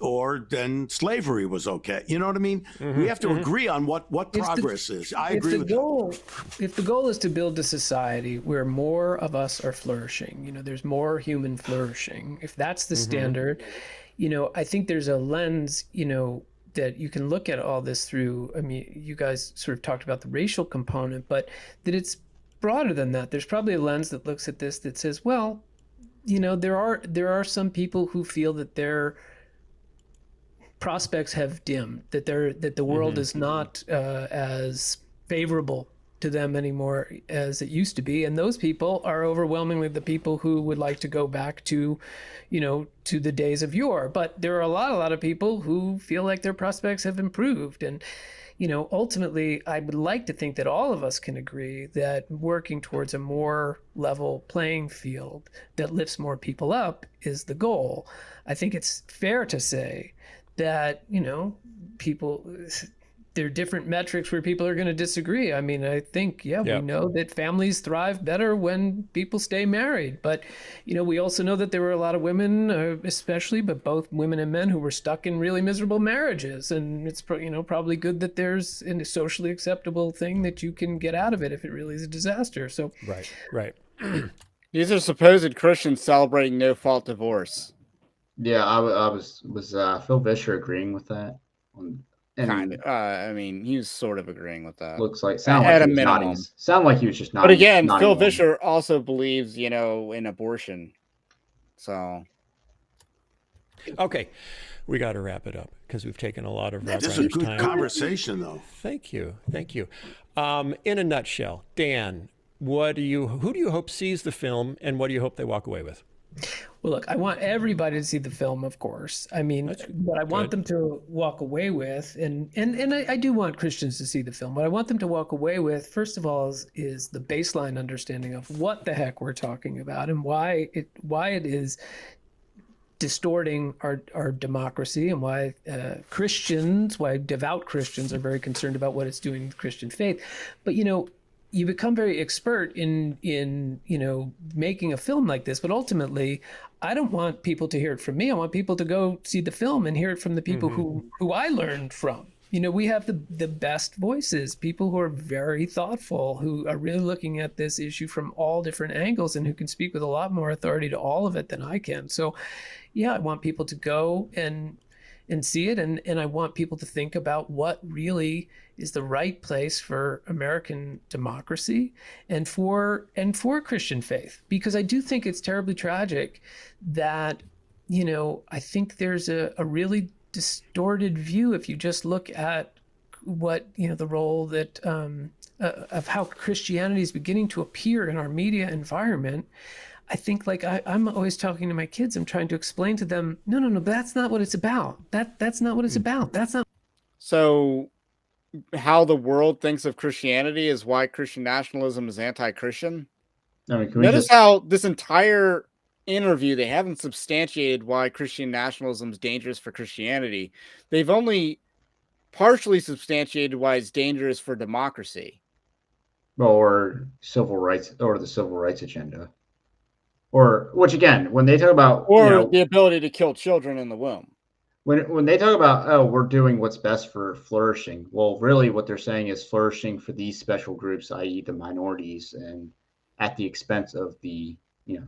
or then slavery was okay. You know what I mean? We have to agree on what progress is. I agree with that. If the goal is to build a society where more of us are flourishing, there's more human flourishing. If that's the standard, I think there's a lens, that you can look at all this through. I mean, you guys sort of talked about the racial component, but that it's broader than that. There's probably a lens that looks at this that says, well, there are some people who feel that their prospects have dimmed, that the world is not as favorable to them anymore as it used to be, and those people are overwhelmingly the people who would like to go back to, to the days of yore. But there are a lot of people who feel like their prospects have improved, and ultimately, I would like to think that all of us can agree that working towards a more level playing field that lifts more people up is the goal. I think it's fair to say that, there are different metrics where people are going to disagree. I mean, I think, we know that families thrive better when people stay married. But, we also know that there were a lot of women, especially, but both women and men, who were stuck in really miserable marriages. And it's, probably good that there's a socially acceptable thing that you can get out of it if it really is a disaster. So Right. These are supposed Christians celebrating no-fault divorce. Yeah, I was Phil Vischer agreeing with that? I mean, he was sort of agreeing with that. Sound like he was just nodding. But again, Phil Vischer also believes, in abortion. So, okay, we got to wrap it up because we've taken a lot of this is a good conversation, though. Thank you. In a nutshell, Dan, who do you hope sees the film, and what do you hope they walk away with? Well, look, I want everybody to see the film, of course. I mean, That's what I want good. them to walk away with, and I do want Christians to see the film. What I want them to walk away with, first of all, is the baseline understanding of what the heck we're talking about and why it is distorting our democracy, and why why devout Christians are very concerned about what it's doing to Christian faith. But you become very expert in making a film like this, but ultimately I don't want people to hear it from me. I want people to go see the film and hear it from the people who I learned from. We have the best voices, people who are very thoughtful, who are really looking at this issue from all different angles, and who can speak with a lot more authority to all of it than I can. So yeah, I want people to go and see it, and I want people to think about what really is the right place for American democracy and for Christian faith. Because I do think it's terribly tragic that I think there's a really distorted view if you just look at what the role that of how Christianity is beginning to appear in our media environment. I think, like, I'm always talking to my kids. I'm trying to explain to them, no, that's not what it's about. That's not what it's about. That's not. So, how the world thinks of Christianity is why Christian nationalism is anti-Christian. I mean, Notice how this entire interview they haven't substantiated why Christian nationalism is dangerous for Christianity. They've only partially substantiated why it's dangerous for democracy or civil rights, or the civil rights agenda, or which again, when they talk about or the ability to kill children in the womb. When they talk about, oh, we're doing what's best for flourishing, well, really what they're saying is flourishing for these special groups, i.e. the minorities, and at the expense of the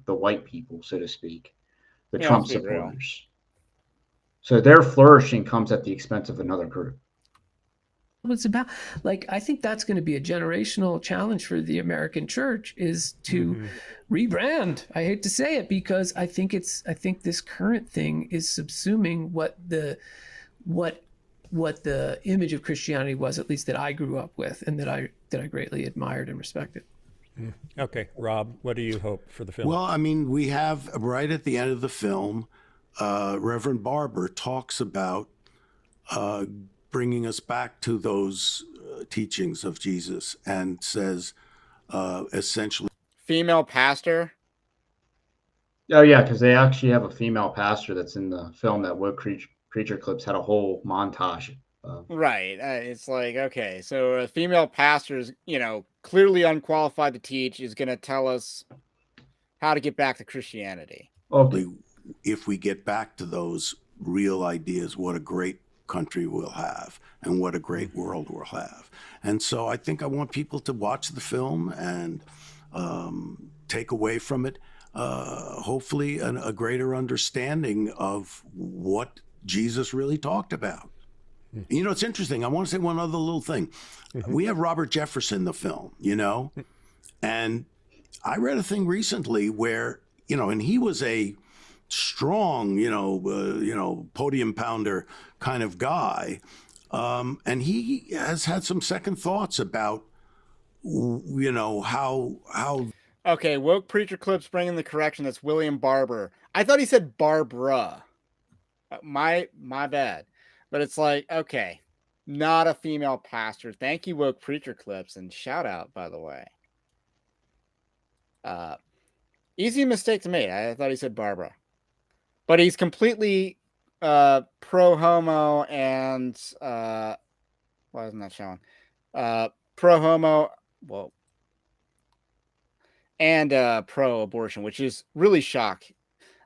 white people, so to speak, the Trump supporters. So their flourishing comes at the expense of another group. What it's about. Like, I think that's going to be a generational challenge for the American church, is to rebrand. I hate to say it, because I think this current thing is subsuming what the image of Christianity was, at least that I grew up with and that I greatly admired and respected. Okay, Rob, what do you hope for the film? Well, I mean, we have right at the end of the film, Reverend Barber talks about bringing us back to those teachings of Jesus, and says essentially, female pastor. Oh yeah, because they actually have a female pastor that's in the film. That Woke Preacher Clips had a whole montage of. Right. It's like, okay, so a female pastor is, clearly unqualified to teach, is going to tell us how to get back to Christianity. Okay. If we get back to those real ideas, what a great country we'll have, and what a great world we'll have. And so I think I want people to watch the film and take away from it, hopefully, a greater understanding of what Jesus really talked about. It's interesting. I want to say one other little thing. We have Robert Jefferson in the film, and I read a thing recently where, and he was a strong, podium pounder kind of guy. And he has had some second thoughts about, how. Okay, Woke Preacher Clips bringing the correction. That's William Barber. I thought he said Barbara. My bad. But it's like, okay, not a female pastor. Thank you, Woke Preacher Clips, and shout out, by the way. Easy mistake to make. I thought he said Barbara. But he's completely pro-homo and why isn't that showing? Pro-homo, well, and pro-abortion, which is really shocking.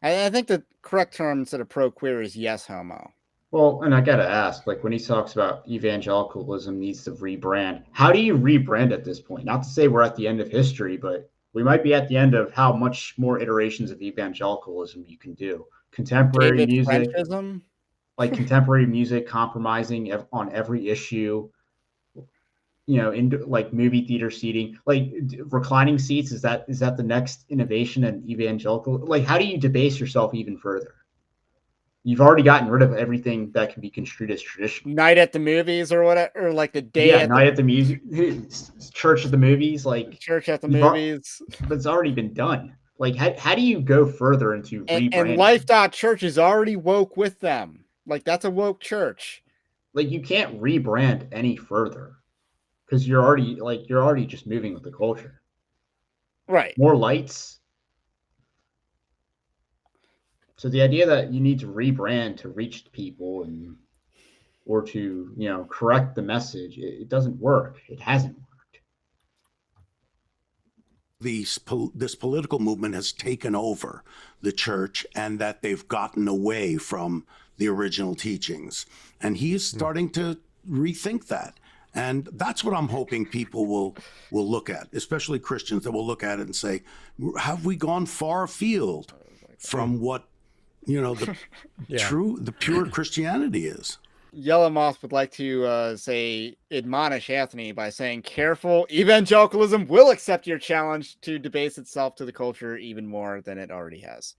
I think the correct term instead of pro-queer is yes homo. Well, and I got to ask, like, when he talks about evangelicalism needs to rebrand, how do you rebrand at this point? Not to say we're at the end of history, but we might be at the end of how much more iterations of evangelicalism you can do. Contemporary music, Frenchism? like contemporary music compromising on every issue, in like movie theater seating, like reclining seats. Is that the next innovation in evangelical? Like, how do you debase yourself even further? You've already gotten rid of everything that can be construed as traditional. Night at the movies or whatever, or like the day at night at the music, church at the movies, like church at the movies. But it's already been done. Like, how do you go further into And rebranding? Life.Church is already woke with them. Like, that's a woke church. Like, you can't rebrand any further because you're already just moving with the culture. Right. More lights. So the idea that you need to rebrand to reach people or to, correct the message, it doesn't work. It hasn't worked. This political movement has taken over the church, and that they've gotten away from the original teachings. And he is starting to rethink that. And that's what I'm hoping people will look at, especially Christians, that will look at it and say, have we gone far afield from what, the the pure Christianity is? Yellow Moth would like to admonish Anthony by saying, careful, evangelicalism will accept your challenge to debase itself to the culture even more than it already has.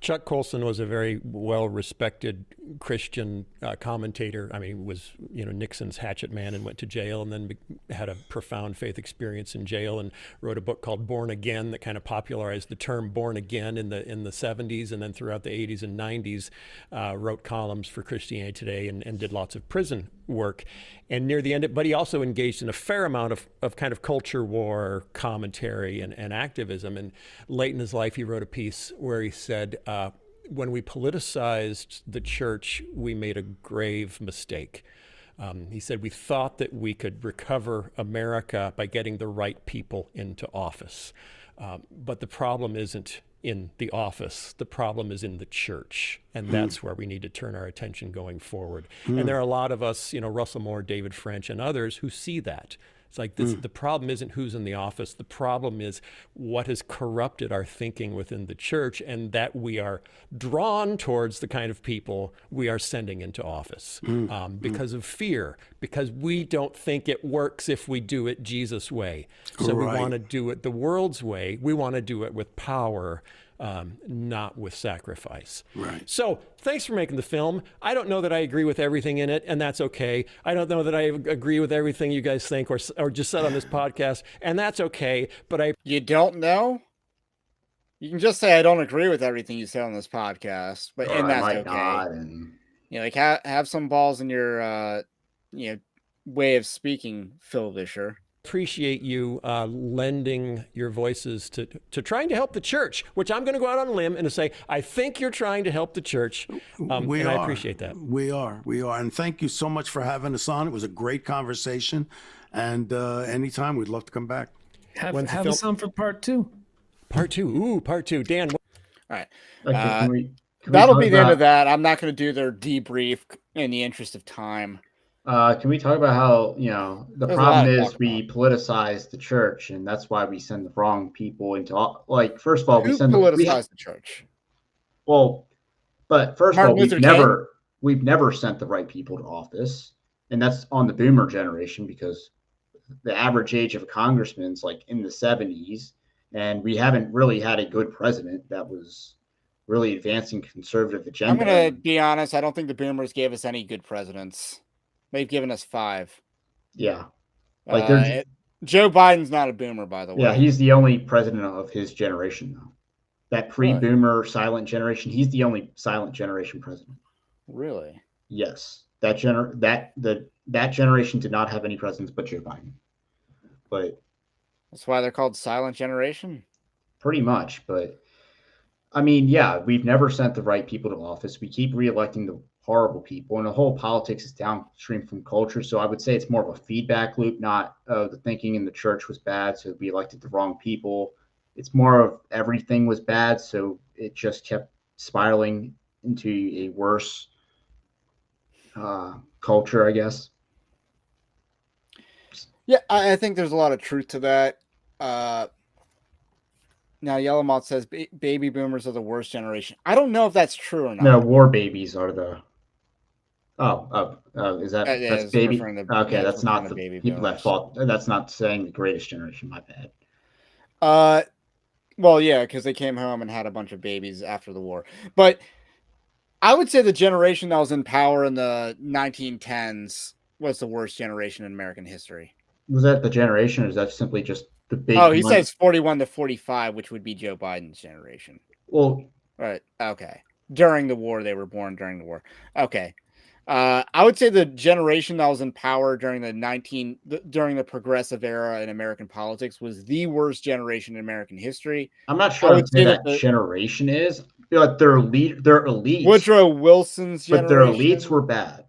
Chuck Colson was a very well-respected Christian commentator. I mean, he was Nixon's hatchet man and went to jail, and then had a profound faith experience in jail, and wrote a book called Born Again that kind of popularized the term born again in the 70s, and then throughout the 80s and 90s wrote columns for Christianity Today and did lots of prison work. And near the end, but he also engaged in a fair amount of kind of culture war commentary and activism. And late in his life, he wrote a piece where he said, when we politicized the church, we made a grave mistake. He said, we thought that we could recover America by getting the right people into office. But the problem isn't in the office. The problem is in the church. And that's where we need to turn our attention going forward. And there are a lot of us, Russell Moore, David French, and others who see that. It's like this, the problem isn't who's in the office. The problem is what has corrupted our thinking within the church, and that we are drawn towards the kind of people we are sending into office because of fear, because we don't think it works if we do it Jesus' way. So we want to do it the world's way. We want to do it with power, not with sacrifice. Right. So thanks for making the film. I don't know that I agree with everything in it, and that's okay. I don't know that I agree with everything you guys think or just said on this podcast, and that's okay. But You don't know? You can just say I don't agree with everything you say on this podcast, but and that's okay. Not, and have some balls in your way of speaking, Phil Vischer. Appreciate you lending your voices to trying to help the church, which I'm going to go out on a limb and say, I think you're trying to help the church. I appreciate that. We are. And thank you so much for having us on. It was a great conversation. And anytime, we'd love to come back. Have us on for part 2. Part 2. Ooh, part 2. Dan. All right. Okay, that'll be the end of that. I'm not going to do their debrief in the interest of time. Can we talk about how, the problem is we politicize the church, and that's why we send the wrong people into, first of all, we politicize the church. Well, but first of all, we've never sent the right people to office, and that's on the boomer generation, because the average age of a congressman is like in the 70s, and we haven't really had a good president that was really advancing conservative agenda. I'm going to be honest. I don't think the boomers gave us any good presidents. They've given us 5. Yeah. Joe Biden's not a boomer, by the way. Yeah, he's the only president of his generation, though. That pre-boomer silent generation, he's the only silent generation president. Really? Yes. That generation did not have any presidents but Joe Biden. But that's why they're called silent generation? Pretty much, but I mean, yeah, we've never sent the right people to office. We keep reelecting the horrible people, and the whole politics is downstream from culture. So I would say it's more of a feedback loop, not the thinking in the church was bad, so we elected the wrong people. It's more of everything was bad, so it just kept spiraling into a worse culture, I guess. Yeah, I think there's a lot of truth to that. Now, Yellow Moth says baby boomers are the worst generation. I don't know if that's true or not. No, war babies are the. Is that that's baby? Okay, that's not the people boomers that fought. That's not saying the greatest generation. My bad. Well, yeah, because they came home and had a bunch of babies after the war. But I would say the generation that was in power in the 1910s was the worst generation in American history. Was that the generation, or is that simply just the big Oh, he money. says 41 to 45, which would be Joe Biden's generation. Well, Right. Okay. During the war, they were born during the war. Okay. I would say the generation that was in power during during the progressive era in American politics was the worst generation in American history. I'm not I sure I'd would say say that that the generation is, but their elites, Woodrow Wilson's but their elites generation, were bad.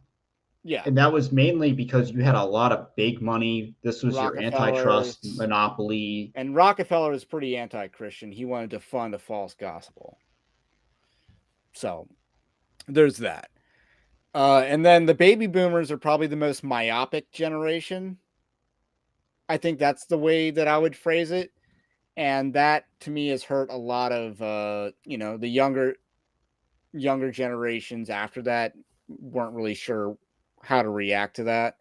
yeah, And that was mainly because you had a lot of big money. This was your Rockefellers, antitrust monopoly. and Rockefeller was pretty anti-Christian. He wanted to fund a false gospel. So there's that. And then the baby boomers are probably the most myopic generation. I think that's the way that I would phrase it. And that to me has hurt a lot of the younger generations after that weren't really sure how to react to that.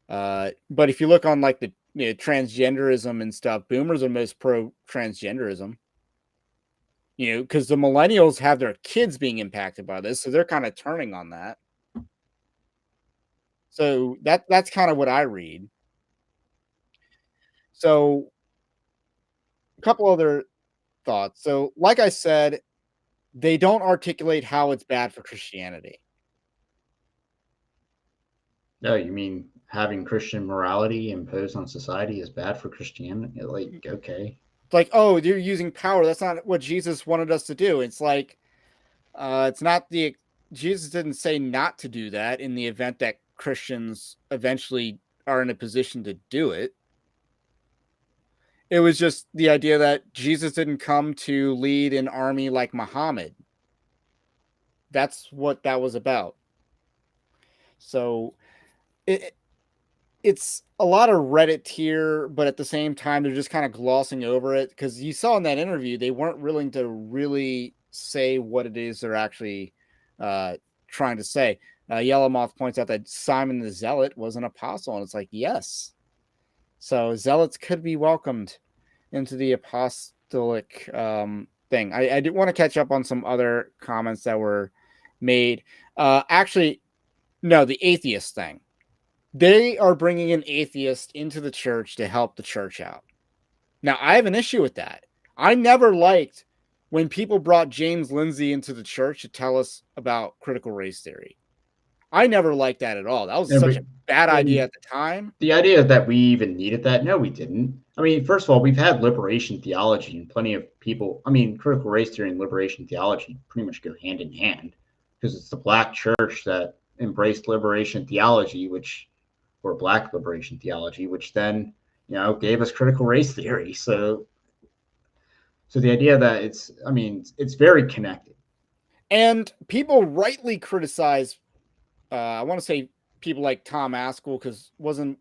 But if you look on like the transgenderism and stuff, boomers are most pro transgenderism. Because the millennials have their kids being impacted by this, so they're kind of turning on that. So that's kind of what I read. So a couple other thoughts. So, like I said, they don't articulate how it's bad for Christianity. No, you mean having Christian morality imposed on society is bad for Christianity? Like, okay. It's like, oh, you're using power. That's not what Jesus wanted us to do. It's like, it's not Jesus didn't say not to do that in the event that Christians eventually are in a position to do it. It was just the idea that Jesus didn't come to lead an army like Muhammad. That's what that was about. So it's a lot of Reddit here, but at the same time, they're just kind of glossing over it because you saw in that interview, they weren't willing to really say what it is they're actually trying to say. Yellowmoth points out that Simon the Zealot was an apostle, and it's like, yes. So zealots could be welcomed into the apostolic thing. I did want to catch up on some other comments that were made. Actually, no, the atheist thing. They are bringing an atheist into the church to help the church out. Now, I have an issue with that. I never liked when people brought James Lindsay into the church to tell us about critical race theory. I never liked that at all. That was such a bad idea at the time. The idea that we even needed that, no, we didn't. I mean, first of all, we've had liberation theology and plenty of people. I mean, critical race theory and liberation theology pretty much go hand in hand because it's the black church that embraced liberation theology, or black liberation theology, which then, gave us critical race theory. So the idea that it's very connected. And people rightly criticize, I want to say people like Tom Askell, because wasn't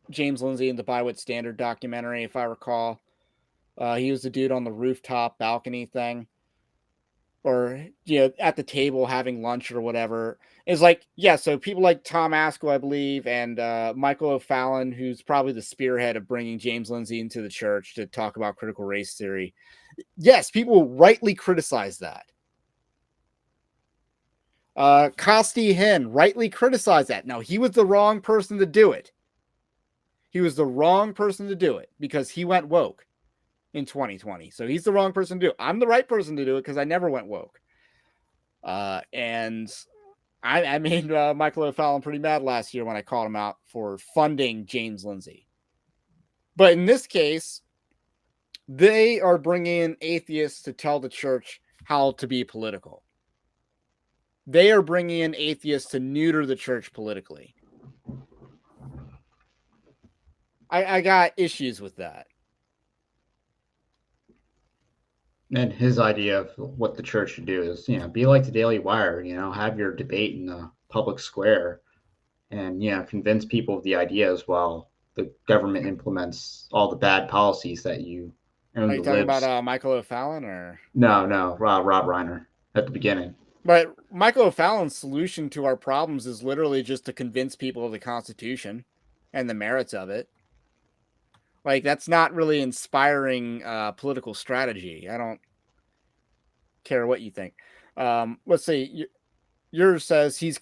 James Lindsay in the Bywit Standard documentary, if I recall? He was the dude on the rooftop balcony thing, or at the table having lunch or whatever. It's like, yeah, so people like Tom Askell, I believe, and Michael O'Fallon, who's probably the spearhead of bringing James Lindsay into the church to talk about critical race theory. Yes, people rightly criticize that. Costi Hen rightly criticized that. Now, he was the wrong person to do it. He was the wrong person to do it because he went woke in 2020. So he's the wrong person to do it. I'm the right person to do it because I never went woke. And I made Michael O'Fallon pretty mad last year when I called him out for funding James Lindsay. But in this case, they are bringing in atheists to tell the church how to be political. They are bringing in atheists to neuter the church politically. I got issues with that. And his idea of what the church should do is, be like the Daily Wire, have your debate in the public square and, convince people of the ideas while the government implements all the bad policies that you Are you talking about Michael O'Fallon or? No, Rob Reiner at the beginning. But Michael O'Fallon's solution to our problems is literally just to convince people of the Constitution and the merits of it. Like, that's not really inspiring political strategy. I don't care what you think. Let's see. Yours says he's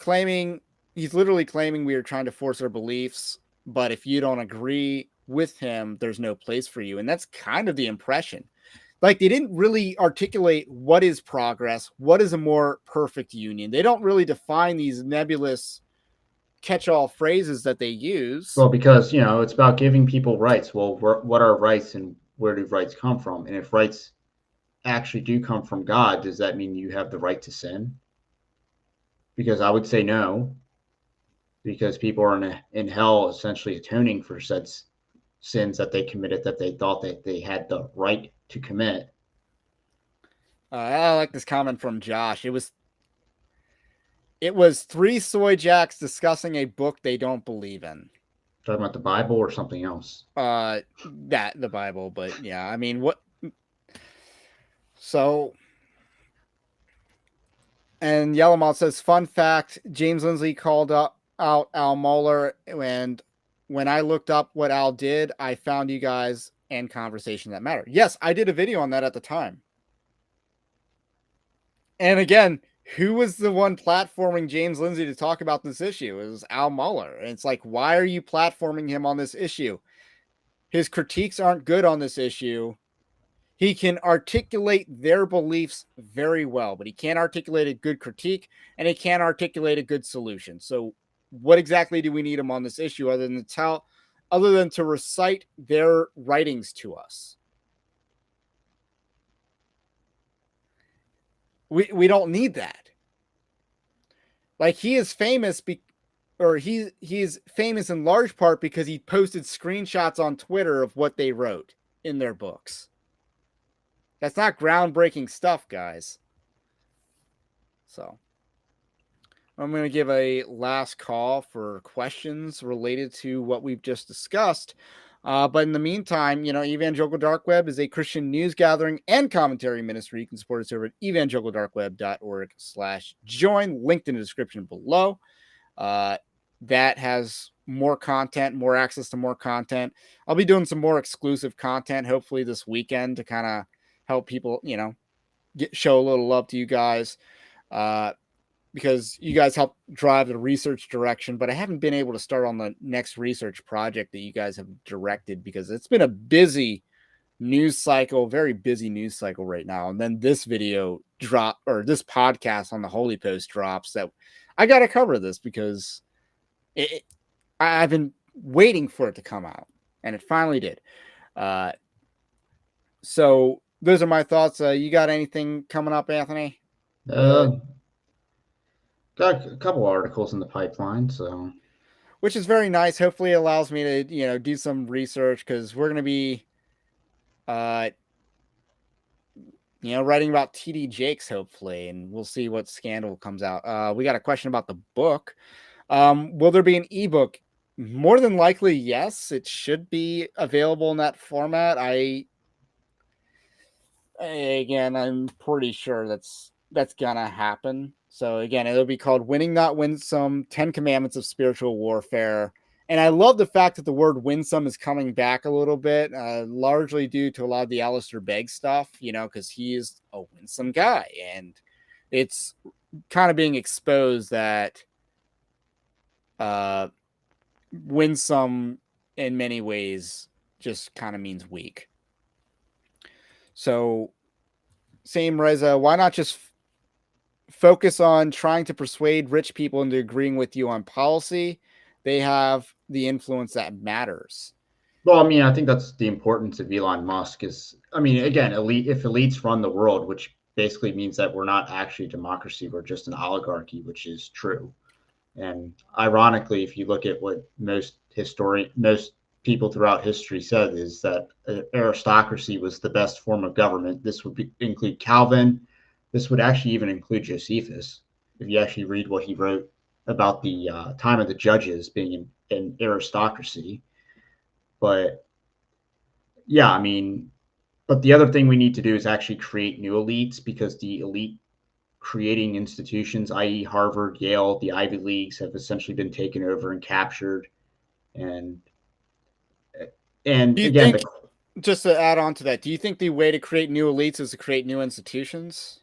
literally claiming we are trying to force our beliefs, but if you don't agree with him, there's no place for you. And that's kind of the impression. Like, they didn't really articulate what is progress, what is a more perfect union. They don't really define these nebulous catch-all phrases that they use. Well, because, it's about giving people rights. Well, what are rights and where do rights come from? And if rights actually do come from God, does that mean you have the right to sin? Because I would say no, because people are in hell essentially atoning for said sins that they committed that they thought that they had the right to commit. I like this comment from Josh. It was three soy jacks discussing a book they don't believe in. Talking about the Bible or something else? The Bible, but yeah, I mean, what? So, and Yellowmouth says, fun fact, James Lindsay called out Al Mohler, and when I looked up what Al did, I found you guys and Conversation That Matter. Yes, I did a video on that at the time. And again, who was the one platforming James Lindsay to talk about this issue? It was Al Mohler. And it's like, why are you platforming him on this issue? His critiques aren't good on this issue. He can articulate their beliefs very well, but he can't articulate a good critique, and he can't articulate a good solution. So what exactly do we need him on this issue other than to recite their writings to us? We don't need that. Like, he is famous he is famous in large part because he posted screenshots on Twitter of what they wrote in their books. That's not groundbreaking stuff, guys. So I'm going to give a last call for questions related to what we've just discussed. But in the meantime, Evangelical Dark Web is a Christian news gathering and commentary ministry. You can support us over at evangelicaldarkweb.org/join, linked in the description below. That has more content, more access to more content. I'll be doing some more exclusive content, hopefully this weekend, to kind of help people, show a little love to you guys. Because you guys help drive the research direction, but I haven't been able to start on the next research project that you guys have directed because it's been a busy news cycle, very busy news cycle right now. And then this video this podcast on the Holy Post drops that I got to cover this because I've been waiting for it to come out, and it finally did. So those are my thoughts. You got anything coming up, Anthony? Got a couple articles in the pipeline, so which is very nice. Hopefully, it allows me to do some research because we're going to be, writing about TD Jakes hopefully, and we'll see what scandal comes out. We got a question about the book. Will there be an ebook? More than likely, yes. It should be available in that format. I'm pretty sure that's gonna happen. So again, it'll be called Winning Not Winsome, 10 Commandments of Spiritual Warfare. And I love the fact that the word winsome is coming back a little bit, largely due to a lot of the Alistair Begg stuff, because he is a winsome guy. And it's kind of being exposed that winsome in many ways just kind of means weak. So same Reza, why not just focus on trying to persuade rich people into agreeing with you on policy? They have the influence that matters. Well, I think that's the importance of Elon Musk is, again, if elites run the world, which basically means that we're not actually a democracy, we're just an oligarchy, which is true. And ironically, if you look at what most people throughout history said, is that aristocracy was the best form of government. This would include Calvin. This would actually even include Josephus. If you actually read what he wrote about the time of the judges being an aristocracy. But yeah, but the other thing we need to do is actually create new elites, because the elite creating institutions, i.e. Harvard, Yale, the Ivy Leagues, have essentially been taken over and captured. And again, just to add on to that, do you think the way to create new elites is to create new institutions?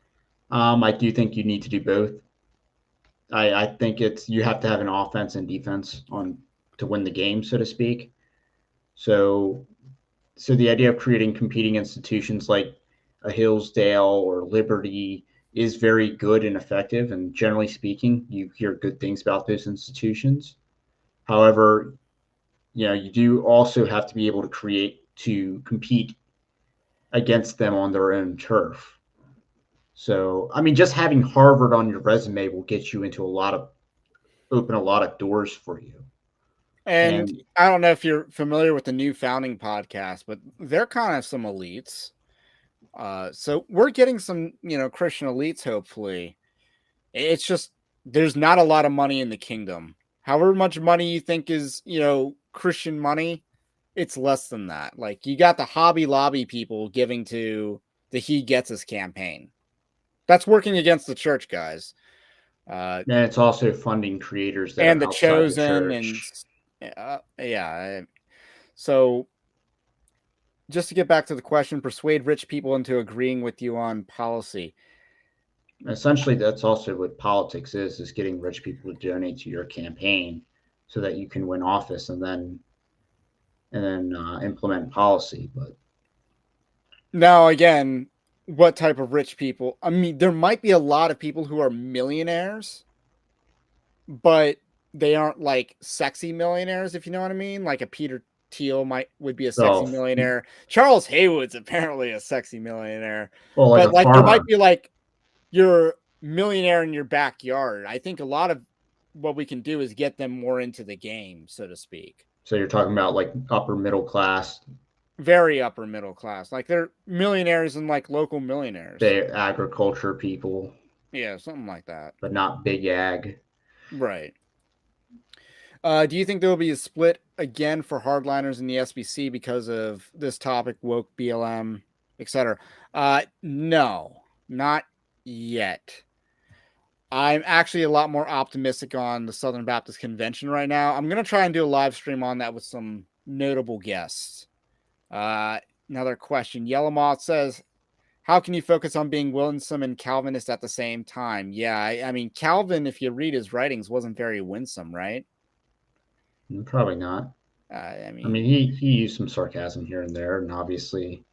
I do think you need to do both. I think you have to have an offense and defense to win the game, so to speak. So the idea of creating competing institutions like a Hillsdale or Liberty is very good and effective. And generally speaking, you hear good things about those institutions. However, you do also have to be able to compete against them on their own turf. So, I mean, just having Harvard on your resume will get you into open a lot of doors for you. And I don't know if you're familiar with the New Founding podcast, but they're kind of some elites. So we're getting some, Christian elites, hopefully. It's just there's not a lot of money in the kingdom. However much money you think is, Christian money, it's less than that. Like, you got the Hobby Lobby people giving to the He Gets Us campaign. That's working against the church, guys. And it's also funding creators that And are the outside the Chosen church. yeah. So just to get back to the question, persuade rich people into agreeing with you on policy. Essentially, that's also what politics is getting rich people to donate to your campaign so that you can win office and then implement policy. But Now, again, what type of rich people? I mean, there might be a lot of people who are millionaires, but they aren't like sexy millionaires, if you know what I mean. Like a Peter Thiel would be a sexy millionaire. Charles Haywood's apparently a sexy millionaire. Well, but like farmer. there might be like you're millionaire in your backyard. I think a lot of what we can do is get them more into the game, so to speak. So you're talking about like upper middle class. Very upper middle class. Like they're millionaires and like local millionaires. They're agriculture people. Yeah, something like that. But not big ag. Right. Do you think there will be a split again for hardliners in the SBC because of this topic, woke, BLM, etc.? No, not yet. I'm actually a lot more optimistic on the Southern Baptist Convention right now. I'm going to try and do a live stream on that with some notable guests. Another question. Yellow Moth says, how can you focus on being winsome and Calvinist at the same time? Yeah, I mean, Calvin, if you read his writings, wasn't very winsome, right? Probably not. I mean, he used some sarcasm here and there, and obviously,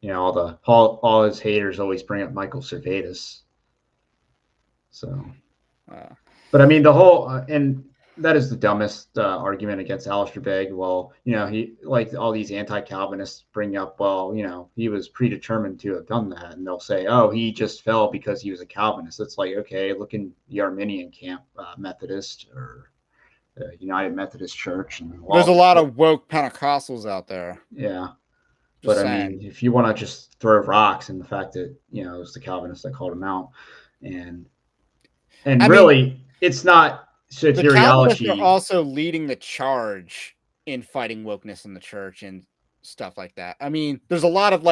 all his haters always bring up Michael Servetus. So, but I mean, the whole and that is the dumbest argument against Alistair Begg. Well, he, like all these anti-Calvinists bring up, well, he was predetermined to have done that, and they'll say, oh, he just fell because he was a Calvinist. It's like, okay, look in the Arminian camp, Methodist or United Methodist Church, and there's a lot of woke Pentecostals out there. Yeah, just but saying. I mean, if you want to just throw rocks, and the fact that it was the Calvinists that called him out, and really, it's not soteriology. The Calvinists are also leading the charge in fighting wokeness in the church and stuff like that. I mean, there's a lot of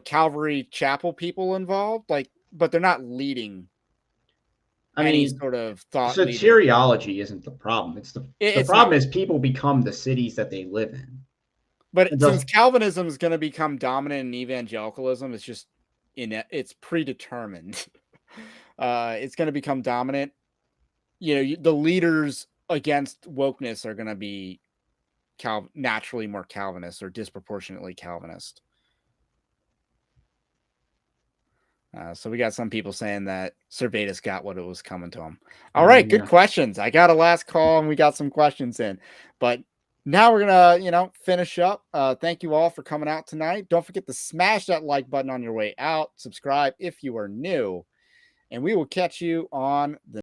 Calvary Chapel people involved, but they're not leading. Any sort of thought. Soteriology isn't the problem. The problem is people become the cities that they live in. But since Calvinism is going to become dominant in evangelicalism, it's just it's predetermined. It's going to become dominant. The leaders against wokeness are going to be naturally more Calvinist or disproportionately Calvinist. So we got some people saying that Servetus got what it was coming to him. All right, good questions. I got a last call and we got some questions in. But now we're going to, finish up. Thank you all for coming out tonight. Don't forget to smash that like button on your way out. Subscribe if you are new. And we will catch you on the